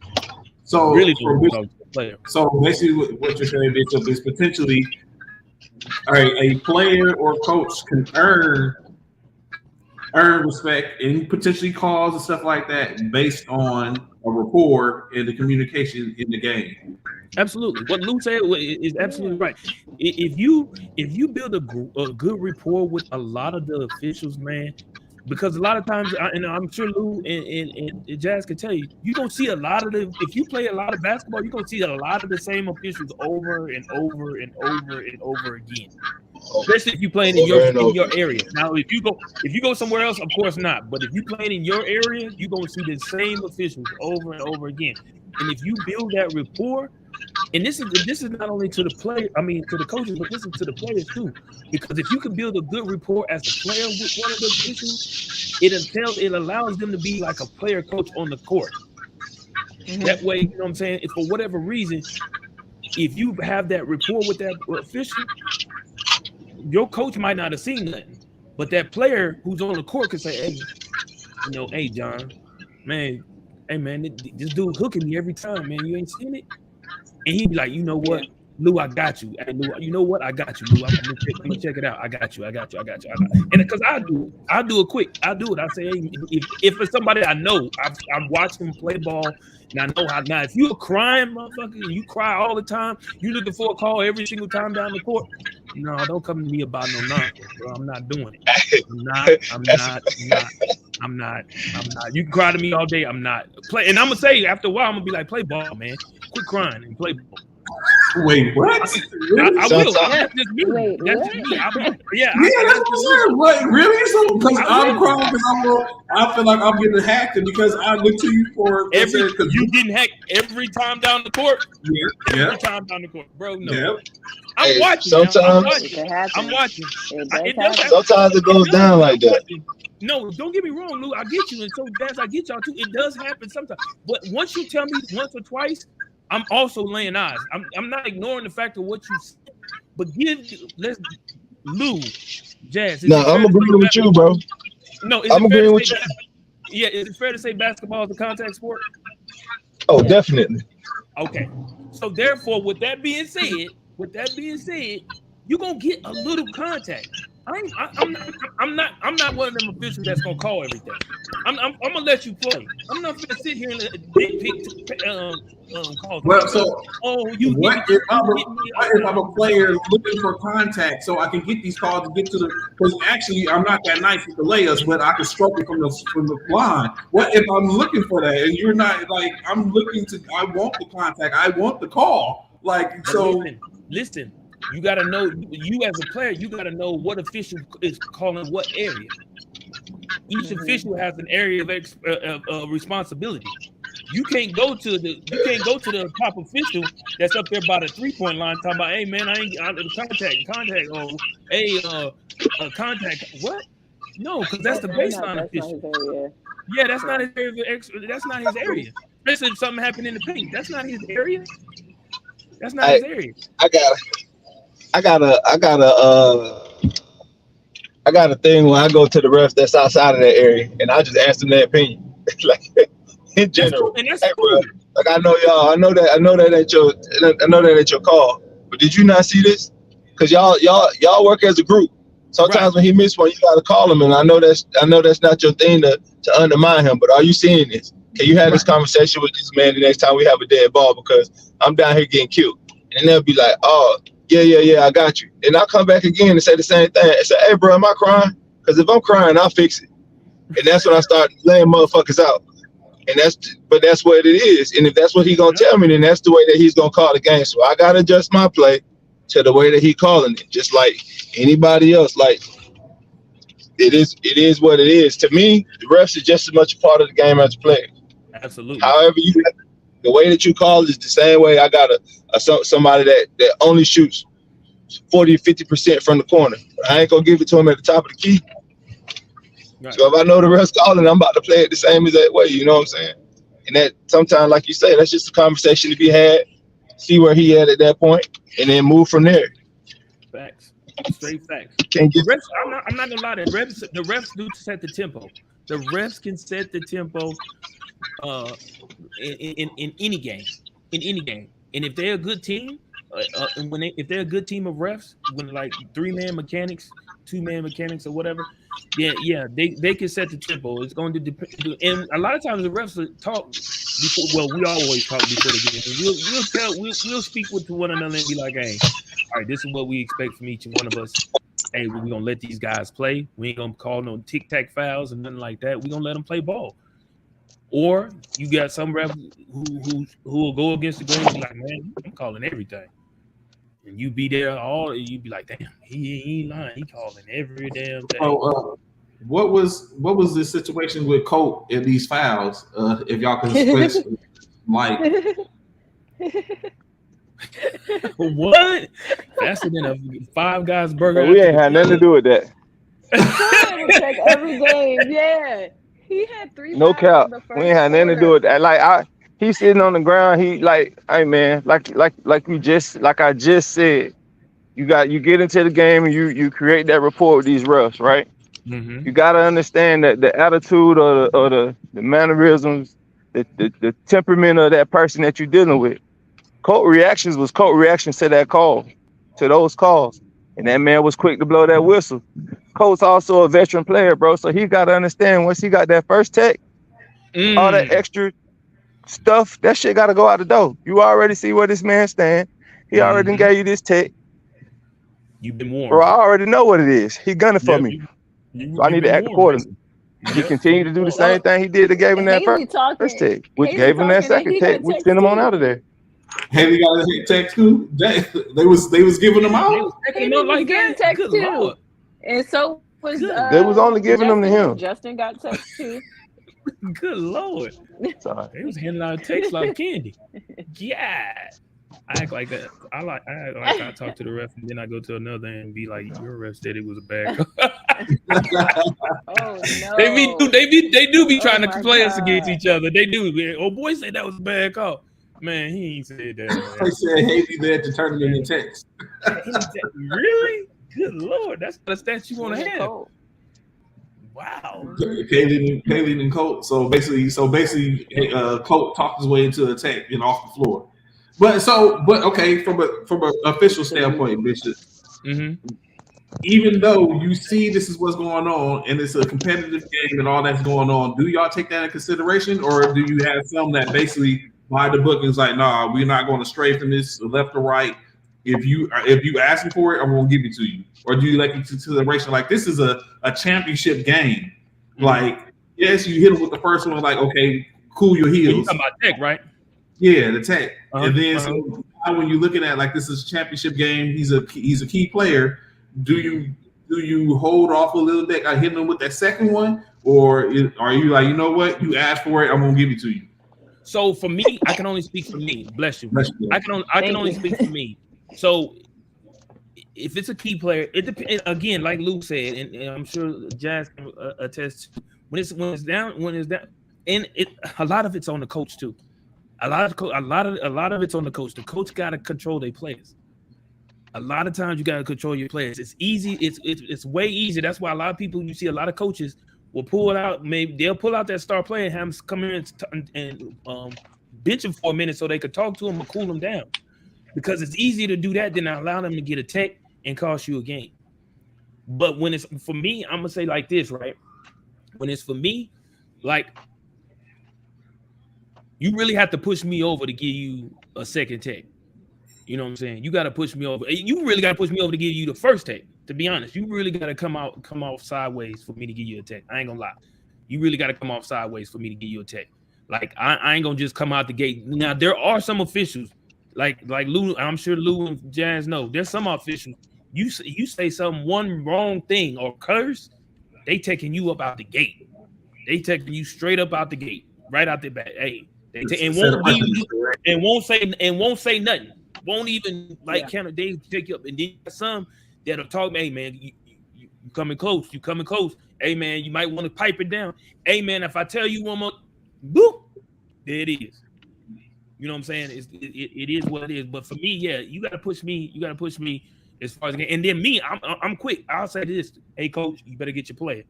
So really don't want to talk to the player. So basically what you're saying, Bishop, is potentially a player or coach can earn respect and potentially calls and stuff like that based on a rapport and the communication in the game. Absolutely. What Lou said is absolutely right. If you build a good rapport with a lot of the officials, man, because a lot of times, and I'm sure Lou and Jazz can tell you, you're going to see a lot of if you play a lot of basketball, you're going to see a lot of the same officials over and over and over and over again. Especially if you're playing in your area. Now, if you go somewhere else, of course not. But if you're playing in your area, you're gonna see the same officials over and over again. And if you build that rapport, and this is not only to the player, to the coaches, but this is to the players too. Because if you can build a good rapport as a player with one of the officials, it allows them to be like a player coach on the court. Mm-hmm. That way, you know what I'm saying? If for whatever reason, if you have that rapport with that official, your coach might not have seen nothing, but that player who's on the court could say, hey, John, man, this dude hooking me every time, man. You ain't seen it? And he'd be like, you know what, Lou, I got you. Hey, Lou, you know what? I got you, Lou. I'm gonna check it out. I got you. And because I do it quick. I do it. I say, hey, if it's somebody I know, I've watched him play ball, and I know how. Now, if you're a crying motherfucker and you cry all the time, you looking for a call every single time down the court. No, don't come to me about no nonsense, bro. I'm not doing it. I'm not. You can cry to me all day. I'm not. And I'm gonna say after a while, I'm gonna be like, play ball, man. Quit crying and play ball. Wait, what? I will. That's just me. Wait, that's just me. That's what. Really? So because I'm crying because I feel like I'm getting hacked, and because I look to you for you getting hacked every time down the court. Yeah. Every time down the court, bro. No. Yeah. I'm watching. I'm watching. Sometimes it goes down like that. No, don't get me wrong, Lou. I get you, and so Daz, I get y'all too. It does happen sometimes, but once you tell me once or twice, I'm also laying eyes. I'm not ignoring the fact of what you said, but Lou, Jazz. No, I'm agreeing with you, bro. No, I'm agreeing with you. Yeah, is it fair to say basketball is a contact sport? Oh, definitely. Okay, so therefore, with that being said, you're gonna get a little contact. I'm not one of them officials that's gonna call everything. I'm gonna let you play. I'm not gonna sit here and pick calls. Well, so what if I'm a player looking for contact so I can get these calls to get to the? Because actually, I'm not that nice with the layups, but I can stroke it from the line. What if I'm looking for that and you're not like I'm looking to? I want the contact. I want the call. Like so. Listen. You got to know, you as a player, you got to know what official is calling what area. Each official has an area of responsibility. You can't go to the top official that's up there by the 3-point line talking about, hey man, I ain't contact. Oh, hey, contact. What? No, because that's the baseline official. Yeah, that's not his area. That's not his area. Especially if something happened in the paint. That's not his area. That's not his area. I got a thing when I go to the refs that's outside of that area, and I just ask them their opinion, like in general. That's cool. Like I know y'all, I know that ain't your call, but did you not see this? Because y'all work as a group, Sometimes when he missed one, you got to call him. And I know that's not your thing to undermine him. But are you seeing this? Can you have this conversation with this man the next time we have a dead ball? Because I'm down here getting killed. And they'll be like, oh, yeah, I got you. And I'll come back again and say the same thing. And say, hey, bro, am I crying? Because if I'm crying, I'll fix it. And that's when I start laying motherfuckers out. And that's what it is. And if that's what he's gonna tell me, then that's the way that he's gonna call the game. So I gotta adjust my play to the way that he calling it, just like anybody else. Like it is what it is. To me, the refs is just as much a part of the game as a player. Absolutely. However, the way that you call it is the same way. I got somebody that only shoots 40-50% from the corner. I ain't gonna give it to him at the top of the key. Right. So if I know the refs calling, I'm about to play it the same as that way. You know what I'm saying? And that sometimes, like you say, that's just a conversation to be had. See where he at that point, and then move from there. Facts, straight facts. Can't get refs, I'm not gonna lie. The refs do set the tempo. The refs can set the tempo in any game, And if they're a good team, if they're a good team of refs, when like 3-man mechanics, 2-man mechanics, or whatever, they can set the tempo. It's going to depend. And a lot of times the refs talk before. Well, we always talk before the game. We'll speak to one another and be like, "Hey, all right, this is what we expect from each one of us. Hey, we're gonna let these guys play. We ain't gonna call no tic-tac fouls and nothing like that. We're gonna let them play ball." Or you got some refs who will go against the grain and be like, "Man, I'm calling everything." And you be there you be like, "Damn, he ain't lying. He calling every damn thing." What was the situation with Colt in these fouls? If y'all can express, Mike. What? Faster than a Five Guys burger. We ain't had nothing to do with that. Check every game. Yeah, he had 3. No cap. We ain't had nothing to do with that. Like he's sitting on the ground. He like, hey man, like I just said, you get into the game and you create that rapport with these refs, right? Mm-hmm. You gotta understand that the attitude or the mannerisms, the temperament of that person that you're dealing with. Colt reactions to that call, to those calls, and that man was quick to blow that whistle. Colt's also a veteran player, bro, so he gotta understand once he got that first tech, all that extra stuff, that shit gotta go out the door. You already see where this man stand. He already gave you this tech. You've been warned. Bro, I already know what it is. He gunning for me. So I need to act accordingly. He continued to do the same thing he did that gave him that first tech, which gave him that second tech, which sent him on out of there. Haley got a text too. They was giving them out. He was getting text too, and so was they was only giving them to him. Justin got text too. Good Lord, sorry. They was handing out texts like candy. Yeah. I act like that. I talk to the ref and then I go to another and be like, "Your ref said it was a bad call." Oh no! They do be trying to play us against each other. They do. Man. Oh, boy said that was a bad call. Man, he ain't said that. They said Haley there to turn it in text. Really? Good Lord, that's the stats you want to have. Wow. Kaylee and Colt. So basically, Colt talked his way into a tech and off the floor. But okay, from an official standpoint, Bishop, even though you see this is what's going on and it's a competitive game and all that's going on, do y'all take that in consideration, or do you have some that basically by the book is like, nah, we're not going to stray from this left or right? If you asking for it, I'm going to give it to you, or do you like consideration like this is a championship game? Like, yes, you hit them with the first one, like, okay, cool your heels. You're talking about tech, right? Yeah, the tech. And then so when you're looking at like this is a championship game, he's a key player. Do you hold off a little bit, hitting him with that second one, or are you like, you know what, you asked for it, I'm gonna give it to you? So for me, I can only speak for me. Bless you. I can only speak for me. So if it's a key player, it depends. Again, like Luke said, and I'm sure Jazz can attest to, when it's down, and a lot of it's on the coach too. A lot of it's on the coach. The coach got to control their players. A lot of times you got to control your players. It's easy. It's way easier. That's why a lot of people, you see a lot of coaches will pull it out. Maybe they'll pull out that star player and have him come in and bench him for a minute so they could talk to him and cool him down. Because it's easier to do that than allow them to get a tech and cost you a game. But when it's for me, I'm gonna say like this, right? When it's for me, like you really have to push me over to give you a second tech. You know what I'm saying? You got to push me over. You really got to push me over to give you the first tech. To be honest, you really got to come off sideways for me to give you a tech. I ain't gonna lie. You really got to come off sideways for me to give you a tech. Like I ain't gonna just come out the gate. Now there are some officials, like Lou. I'm sure Lou and Jazz know. There's some officials. You say one wrong thing or curse, they taking you up out the gate. They taking you straight up out the gate, right out the back. Hey, won't say nothing. Won't even kind of they take you up, and then some that'll talk. Hey man, you coming close. You coming close. Hey man, you might want to pipe it down. Hey man, if I tell you one more, boop, there it is. You know what I'm saying? It is what it is. But for me, yeah, you got to push me. You got to push me as far as and then me, I'm quick. I'll say this. Hey coach, you better get your player.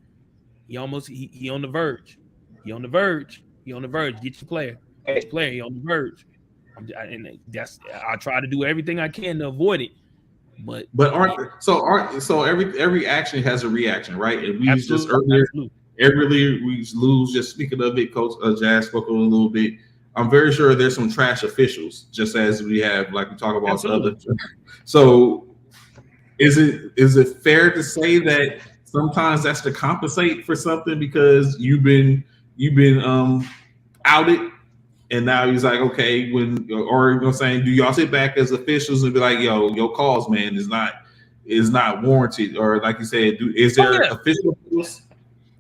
He on the verge. He on the verge. Get your player. Get your player. He on the verge. I try to do everything I can to avoid it. But every action has a reaction, right? And we just earlier we lose. Just speaking of it, Coach Jazz spoke a little bit. I'm very sure there's some trash officials, just as we have, like we talk about other. So is it fair to say that sometimes that's to compensate for something because you've been outed? And now he's like, okay, saying, do y'all sit back as officials and be like, yo, your calls, man, is not warranted, or like you said, is there official rules?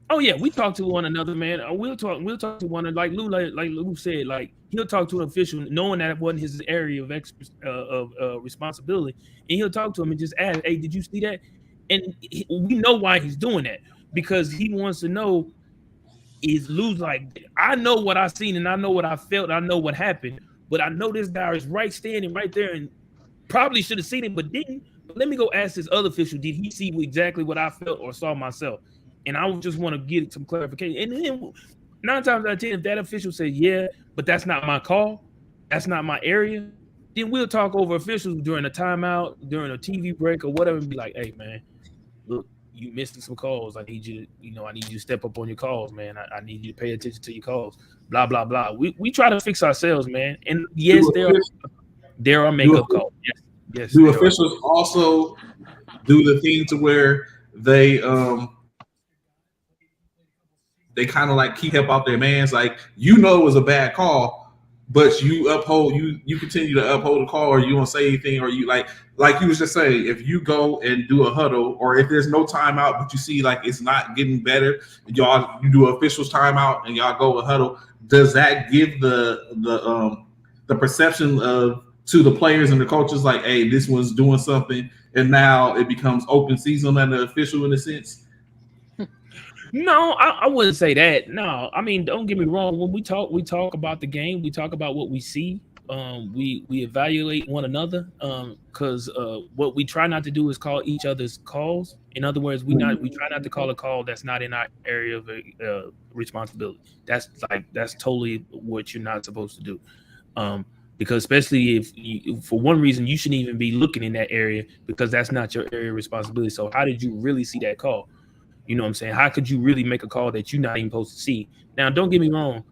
Oh yeah, we talk to one another, man. We'll talk to one like Lou said, like he'll talk to an official knowing that it wasn't his area of responsibility, and he'll talk to him and just ask, hey, did you see that? And we know why he's doing that because he wants to know. Is Lou's like, I know what I seen and I know what I felt, I know what happened, but I know this guy is standing right there and probably should have seen it, but didn't. But let me go ask this other official, did he see exactly what I felt or saw myself? And I just want to get some clarification. And then 9 times out of 10, if that official says, yeah, but that's not my call, that's not my area, then we'll talk over officials during a timeout, during a TV break or whatever, and be like, hey man, look, you missed some calls. I need you to step up on your calls, man. I need you to pay attention to your calls. Blah, blah, blah. We try to fix ourselves, man. And yes, there are makeup calls. Yes. Do officials also do the thing to where they kind of like keep up out their mans? Like, it was a bad call, but you continue to uphold the call, or you don't say anything, or you like you was just saying, if you go and do a huddle, or if there's no timeout, but you see like it's not getting better, you do officials timeout and y'all go a huddle, does that give the perception to the players and the coaches like, hey, this one's doing something, and now it becomes open season on the official in a sense? No, I wouldn't say that. No, I mean, don't get me wrong. When we talk about the game. We talk about what we see. We evaluate one another. Because what we try not to do is call each other's calls. In other words, we try not to call a call that's not in our area of responsibility. That's totally what you're not supposed to do. Because especially if for one reason you shouldn't even be looking in that area because that's not your area of responsibility. So how did you really see that call? You know what I'm saying? How could you really make a call that you're not even supposed to see? Now, don't get me wrong,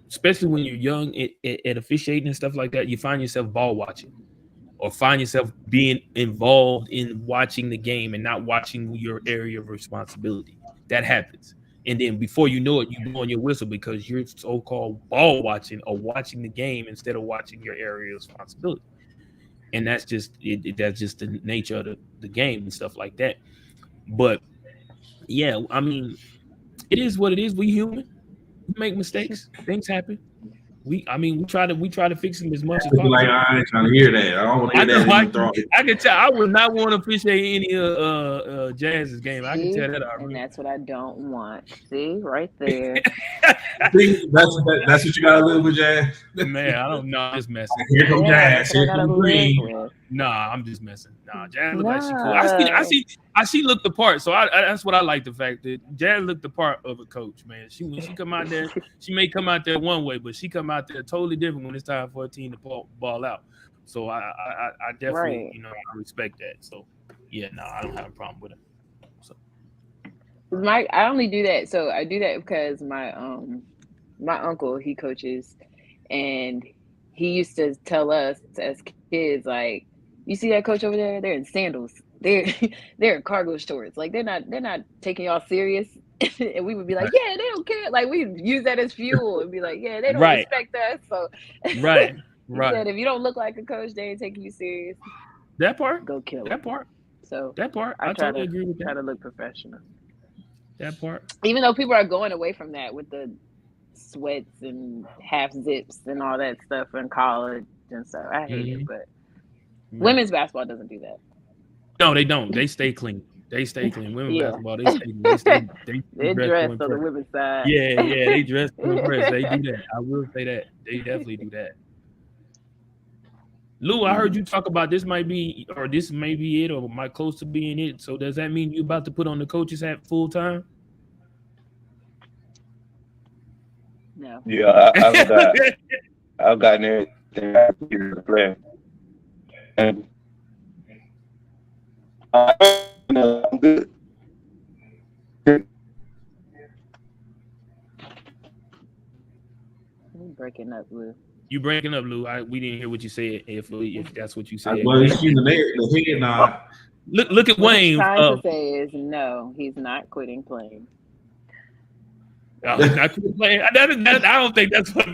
especially when you're young at officiating and stuff like that, you find yourself ball watching or find yourself being involved in watching the game and not watching your area of responsibility. That happens. And then before you know it, you're blowing your whistle because you're so-called ball watching or watching the game instead of watching your area of responsibility. And that's just that's just the nature of the game and stuff like that. But yeah, I mean, it is what it is. We human. We make mistakes. Things happen. We try to fix them as much as possible. Like, I ain't trying to hear that. I don't want to hear that. I can tell. I would not want to officiate any Jazz's game. I can tell that already. And that's what I don't want. See, right there. See, that's what you gotta live with, Jazz. Man, I don't know. I'm just messing. Here comes Jazz. Here comes Green. Nah, I'm just messing. Nah, Jazz look like she cool. I see look the part. So that's what I like, the fact that Jazz looked the part of a coach, man. When she come out there, she may come out there one way, but she come out there totally different when it's time for a team to ball out. So I definitely, I respect that. So yeah, no, I don't have a problem with it. So I only do that. So I do that because my uncle, he coaches, and he used to tell us as kids, like, you see that coach over there? They're in sandals. They're they're in cargo shorts. Like they're not taking y'all serious. And we would be like, Right. yeah, they don't care. Like we use that as fuel and be like, yeah, they don't Right. respect us. So Right. he said, Right. if you don't look like a coach, they ain't taking you serious. That part. Go kill That them. part. So That part. I I try totally to agree with that. look professional. That part. Even though people are going away from that with the sweats and half zips and all that stuff in college and stuff. I hate it, but women's basketball doesn't do that. No, they don't. They stay clean. They stay clean. Women's Yeah. basketball, they stay They're dressed dressed to on the impress. women's side. Yeah, they dress to impress. They do that. I will say that. They definitely do that. Lou, I heard you talk about this may be it or might close to being it. So does that mean you about to put on the coach's hat full time? No. Yeah, I've gotten everything I can get as a player. And I'm good. We're breaking up, Lou. You breaking up, Lou. We didn't hear what you said. If that's what you said. Well, you see the head nod. Look at What Wayne. he's trying to say is no, he's not quitting playing. I quit playing. I don't think that's what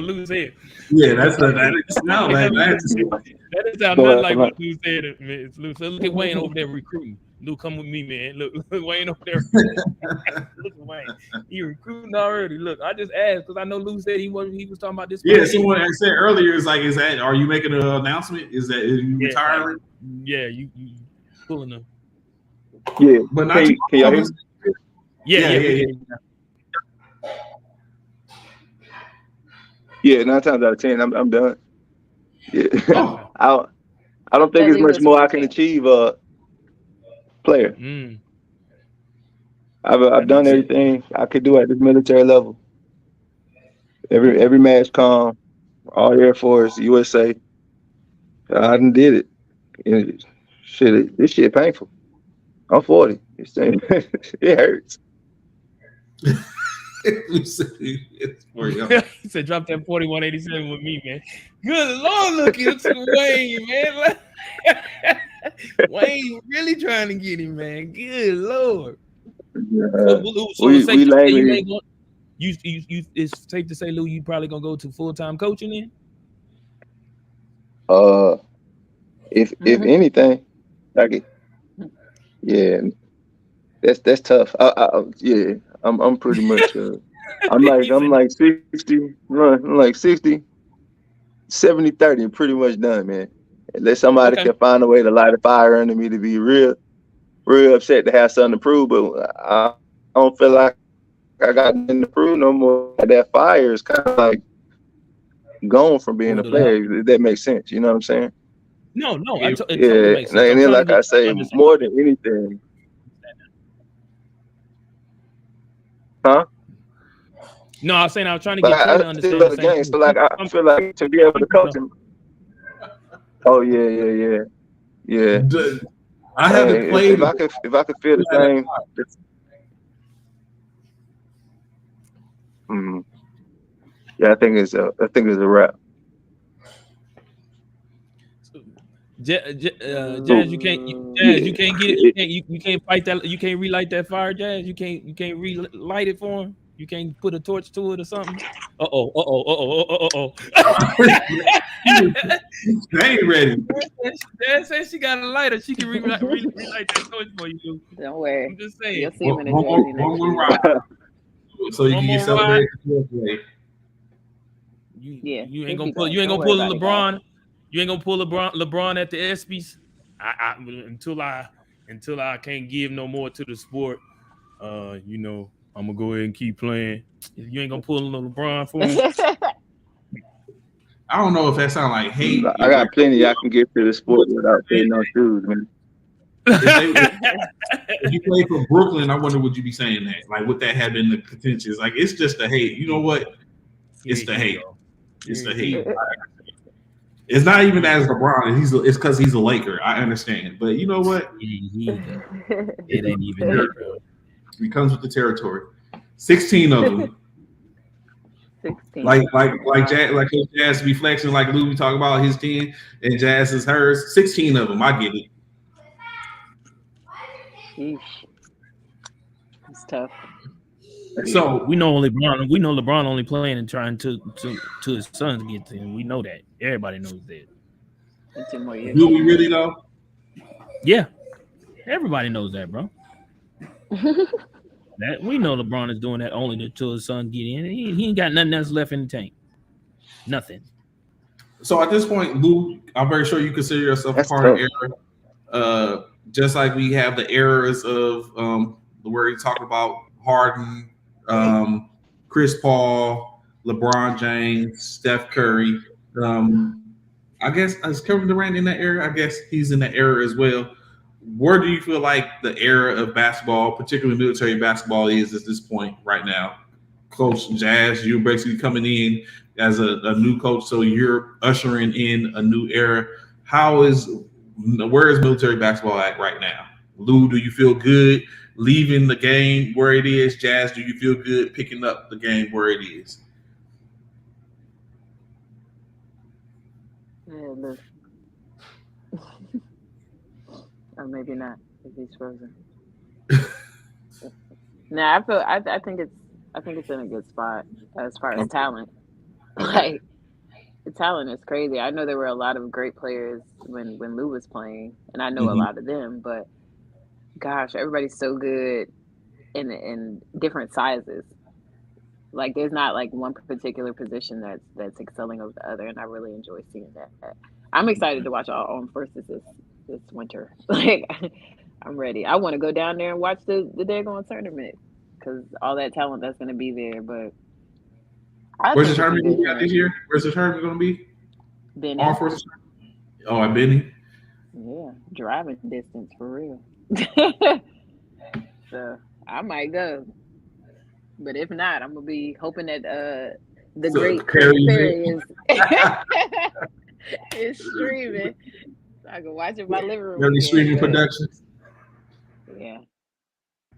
Lou said. Yeah, that sound like that. That is sound not like what Lou said. It's Lou. So look at Wayne over there recruiting. Lou, come with me, man. Look Wayne over there. Look at Wayne. He recruiting already. Look, I just asked because I know Lou said he was talking about this. Yeah, someone said earlier is that are you making an announcement? Is you retiring? Yeah, you pulling them. Yeah, but not can y'all hear me? Yeah. Yeah, 9 times out of 10, I'm done. Yeah, Oh. I don't think there's much more I can achieve. Player. I've done everything I could do at this military level. Every match come, all Air Force, USA. I done did it. And this shit painful. I'm 40. It hurts. He said, drop that 4187 with me, man. Good Lord, look at Wayne, man. Wayne really trying to get him, man. Good Lord. It's safe to say, Lou, you probably gonna go to full-time coaching then? If anything, like yeah, that's tough. Yeah, I'm pretty much I'm like 60, I'm like 60, 70, 30, pretty much done, man. Unless somebody can find a way to light a fire under me to be real upset to have something to prove, but I don't feel like I got nothing to prove no more. That fire is kind of like gone from being a player. If that makes sense, you know what I'm saying? No, it totally makes sense. And then, like I say, more than anything, huh? No, I was saying I was trying to get to understand the game. So like I feel like to be able to coach him. Oh yeah. I haven't played. If I could feel the same. Yeah, I think it's a wrap. Jazz, you can't get it. You can't fight that. You can't relight that fire, Jazz. You can't relight it for him. You can't put a torch to it or something. They ain't ready. Jazz says she got a lighter. She can relight that torch for you. Don't worry. I'm just saying. You'll see him in a jersey next year. So you can get celebrated. You ain't gonna pull LeBron. You ain't gonna pull LeBron at the ESPYs. Until I can't give no more to the sport. I'm gonna go ahead and keep playing. You ain't gonna pull LeBron for me. I don't know if that sounds like hate. I got plenty I can give to the sport without paying no shoes, man. If you played for Brooklyn, I wonder would you be saying that? Like, would that have been the contentious? Like, it's just the hate. You know what? It's the hate. It's the hate. It's not even as LeBron. It's because he's a Laker. I understand, but you know what? It ain't even that, bro. It comes with the territory. 16 of them. 16. Like Coach Jazz be flexing, like Lou be talking about his 10 and Jazz is hers. 16 of them. I get it. Sheesh. It's tough. So we know LeBron only playing and trying to his sons get to him. We know that. Everybody knows that. In 2 more years. Do we really though? Yeah. Everybody knows that, bro. That we know LeBron is doing that only until his son get in. He ain't got nothing else left in the tank. Nothing. So at this point, Lou, I'm very sure you consider yourself a part of the era. Just like we have the eras of where you talk about Harden, Chris Paul, LeBron James, Steph Curry. I guess is Kevin Durant in that era? I guess he's in that era as well. Where do you feel like the era of basketball, particularly military basketball, is at this point right now? Coach Jazz, you're basically coming in as a new coach, so you're ushering in a new era. Where is military basketball at right now? Lou, do you feel good leaving the game where it is? Jazz, do you feel good picking up the game where it is? Yeah, look. Or maybe not if he's frozen. Nah, I think it's in a good spot as far as talent. Like the talent is crazy. I know there were a lot of great players when Lou was playing, and I know a lot of them. But gosh, everybody's so good in different sizes. Like there's not like one particular position that's excelling over the other, and I really enjoy seeing that. I'm excited to watch all Armed Forces this winter. Like I'm ready. I want to go down there and watch the daggone tournament because all that talent that's going to be there. But where's the tournament going to be at this year? Where's the tournament going to be? Benny. Armed Forces. Oh, at Benny. Yeah, driving distance for real. So I might go, but if not, I'm gonna be hoping that the great Perry is streaming. So I can watch it in my living room. Very streaming productions. Yeah,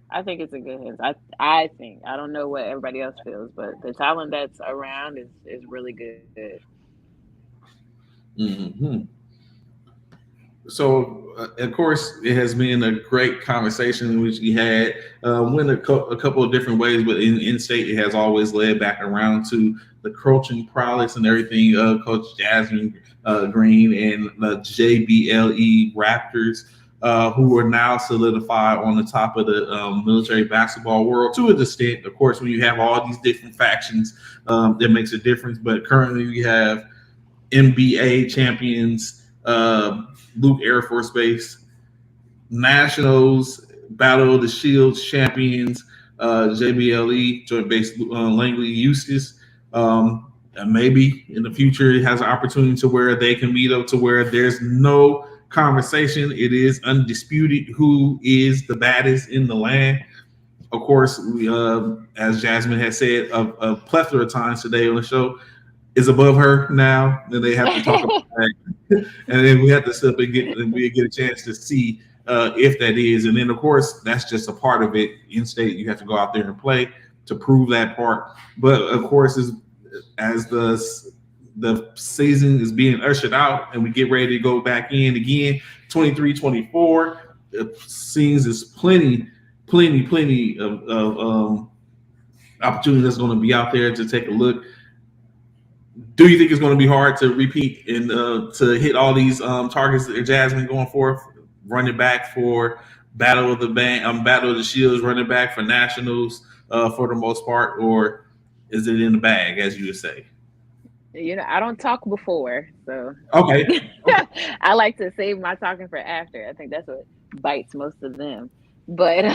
I think it's a good hands. I think I don't know what everybody else feels, but the talent that's around is really good. Mm-hmm. So, of course, it has been a great conversation which we had. Went a couple of different ways, but in state, it has always led back around to the coaching prowess and everything of Coach Jasmine Green and the JBLE Raptors, who are now solidified on the top of the military basketball world to a extent. Of course, when you have all these different factions, that makes a difference. But currently, we have NBA champions. Luke Air Force Base, Nationals, Battle of the Shields champions, JBLE, Joint Base Langley Eustis. And maybe in the future it has an opportunity to where they can meet up to where there's no conversation. It is undisputed who is the baddest in the land. Of course, we, as Jasmine has said a plethora of times today on the show, is above her now. Then they have to talk about that. And then we have to step and get a chance to see if that is. And then, of course, that's just a part of it. In state, you have to go out there and play to prove that part. But, of course, as the season is being ushered out and we get ready to go back in again, 23-24, it seems there's plenty of opportunity that's going to be out there to take a look. Do you think it's going to be hard to repeat and to hit all these targets that Jasmine going for? Running back for Battle of the Shields, running back for Nationals for the most part, or is it in the bag, as you would say? You know, I don't talk before, so okay. I like to save my talking for after. I think that's what bites most of them. But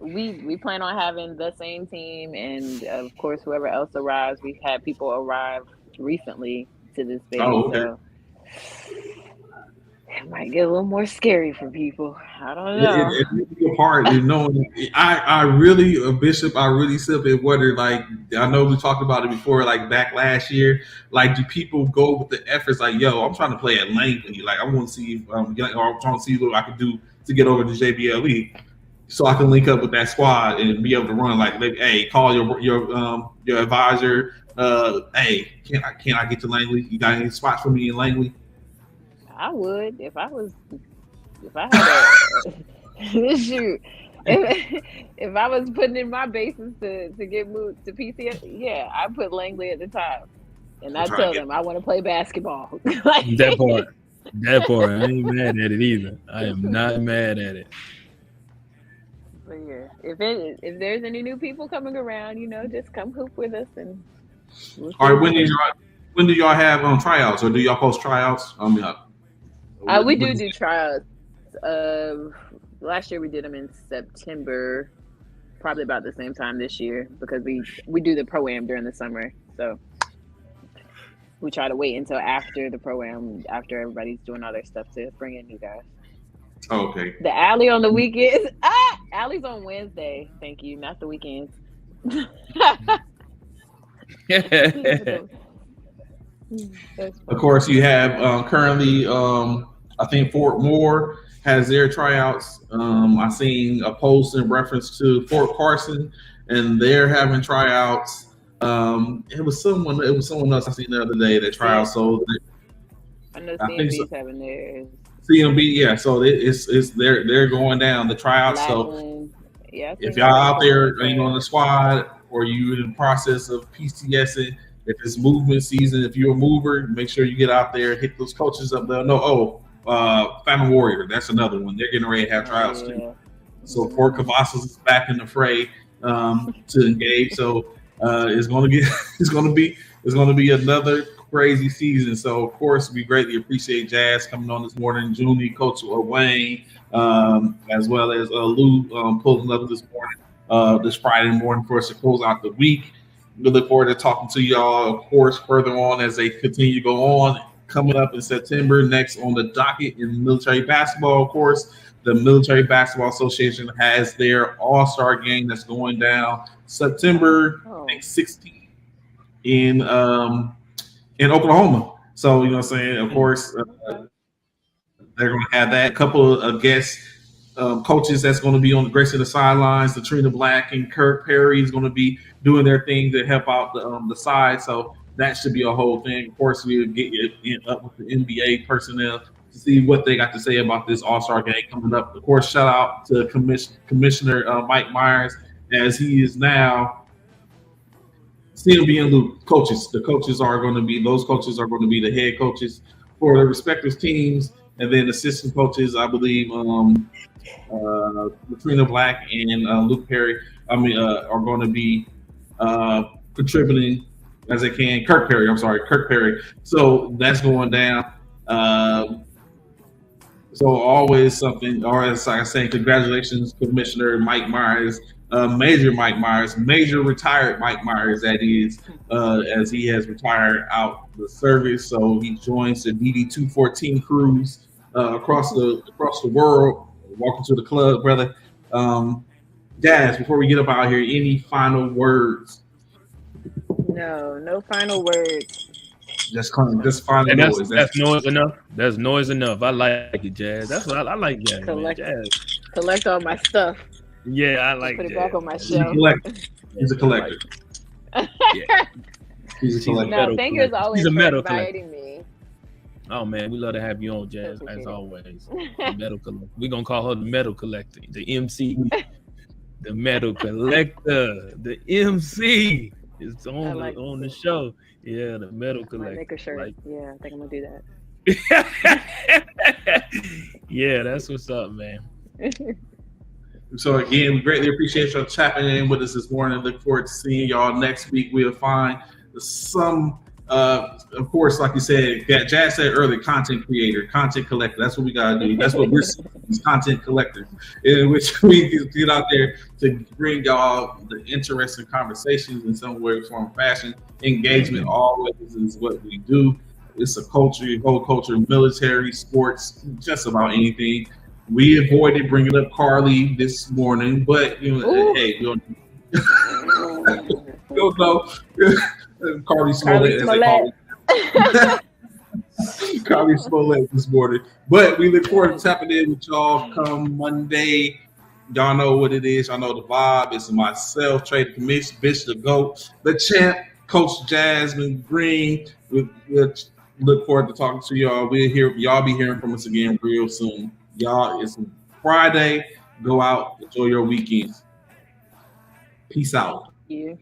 we plan on having the same team, and of course, whoever else arrives. We've had people arrive recently to this base, so it might get a little more scary for people. I don't know. It's hard, you know. I really, Bishop, I really sit and wonder. Like, I know we talked about it before, like back last year. Like, do people go with the efforts? Like, yo, I'm trying to play at Langley. Like, I want to see, I'm trying to see what I can do to get over to JBLE. so I can link up with that squad and be able to run. Like, hey, call your advisor. Hey, can I get to Langley? You got any spots for me in Langley? I would if I had a shoot. If I was putting in my bases to get moved to PCS, yeah, I put Langley at the top, and I tell them I want to play basketball. That part, I ain't mad at it either. I am not mad at it. But yeah, if there's any new people coming around, just come hoop with us and. All right, when do y'all have tryouts, or do y'all post tryouts? We do tryouts. Last year we did them in September, probably about the same time this year, because we do the pro-am during the summer. So we try to wait until after the pro-am, after everybody's doing all their stuff, to bring in new guys. Okay. The alley on the weekends. Alley's on Wednesday. Thank you, not the weekends. Of course, you have currently, I think Fort Moore has their tryouts. I seen a post in reference to Fort Carson, and they're having tryouts. It was someone else I seen the other day that tryouts. So I know CMB's having theirs. CMB, yeah. So it's they're going down the tryouts. So yeah, if y'all out there, on the squad, or you in the process of PCSing, if it's movement season, if you're a mover, make sure you get out there, hit those coaches up. They'll know. Family Warrior, that's another one. They're getting ready to have tryouts too. So Fort Cavazos is back in the fray to engage. So it's going to be another crazy season. So of course we greatly appreciate Jazz coming on this morning, Junie, Coach Wayne, as well as Lou pulling up this morning, this Friday morning for us to close out the week. We look forward to talking to y'all, of course, further on as they continue to go on. Coming up in September, next on the docket in military basketball, of course, the Military Basketball Association has their All-Star game that's going down September 16th in Oklahoma. So, you know what I'm saying? Of course, they're going to have that. A couple of guest coaches that's going to be on the grace of the sidelines. Latrina Black and Kirk Perry is going to be doing their thing to help out the side. So that should be a whole thing. Of course, we'll get you up with the NBA personnel to see what they got to say about this All-Star game coming up. Of course, shout out to Commissioner Mike Myers, as he is now CMB and Luke coaches. The coaches are going to be the head coaches for the respective teams, and then assistant coaches, I believe, Latrina Black and Luke Perry, are going to be contributing as they can. Kirk Perry. So that's going down. So always something, or as I say, congratulations, Commissioner Mike Myers, Major Mike Myers, Major retired Mike Myers, that is, as he has retired out the service. So he joins the DD-214 crews across the world. Welcome to the club, brother. Jazz, before we get up out here, any final words? No final words. Just final noise. That's noise enough. That's noise enough. I like it, Jazz. That's what I like, Jazz. Collect all my stuff. Yeah, I like it. Put it back on my shelf. He's a collector. Yeah. He's a collector. No, thank you as always for inviting me. Oh man, we love to have you on, Jazz, as always. The metal collector. We're gonna call her the metal collector, the MC, the metal collector, the MC. It's on the show. Yeah, the metal collector. Make a shirt. Yeah, I think I'm gonna do that. Yeah, that's what's up, man. So again, we greatly appreciate y'all tapping in with us this morning. Look forward to seeing y'all next week. We'll find some, of course, like you said, Jazz said earlier, content creator, content collector. That's what we gotta do. That's what we're content collectors, in which we get out there to bring y'all the interesting conversations in some way, form, fashion. Engagement always is what we do. It's a culture, whole culture, military, sports, just about anything. We avoided bringing up Carly this morning, but hey, we don't know. Carly Smollett, as they call it. Carly Smollett this morning. But we look forward to tapping in with y'all come Monday Y'all know what it is. Y'all know the vibe. It's myself, Trade Commission, Bishop the GOAT, the champ, Coach Jasmine Green. We look forward to talking to y'all. We'll hear y'all be hearing from us again real soon. Y'all, it's Friday. Go out, enjoy your weekends. Peace out. Yeah.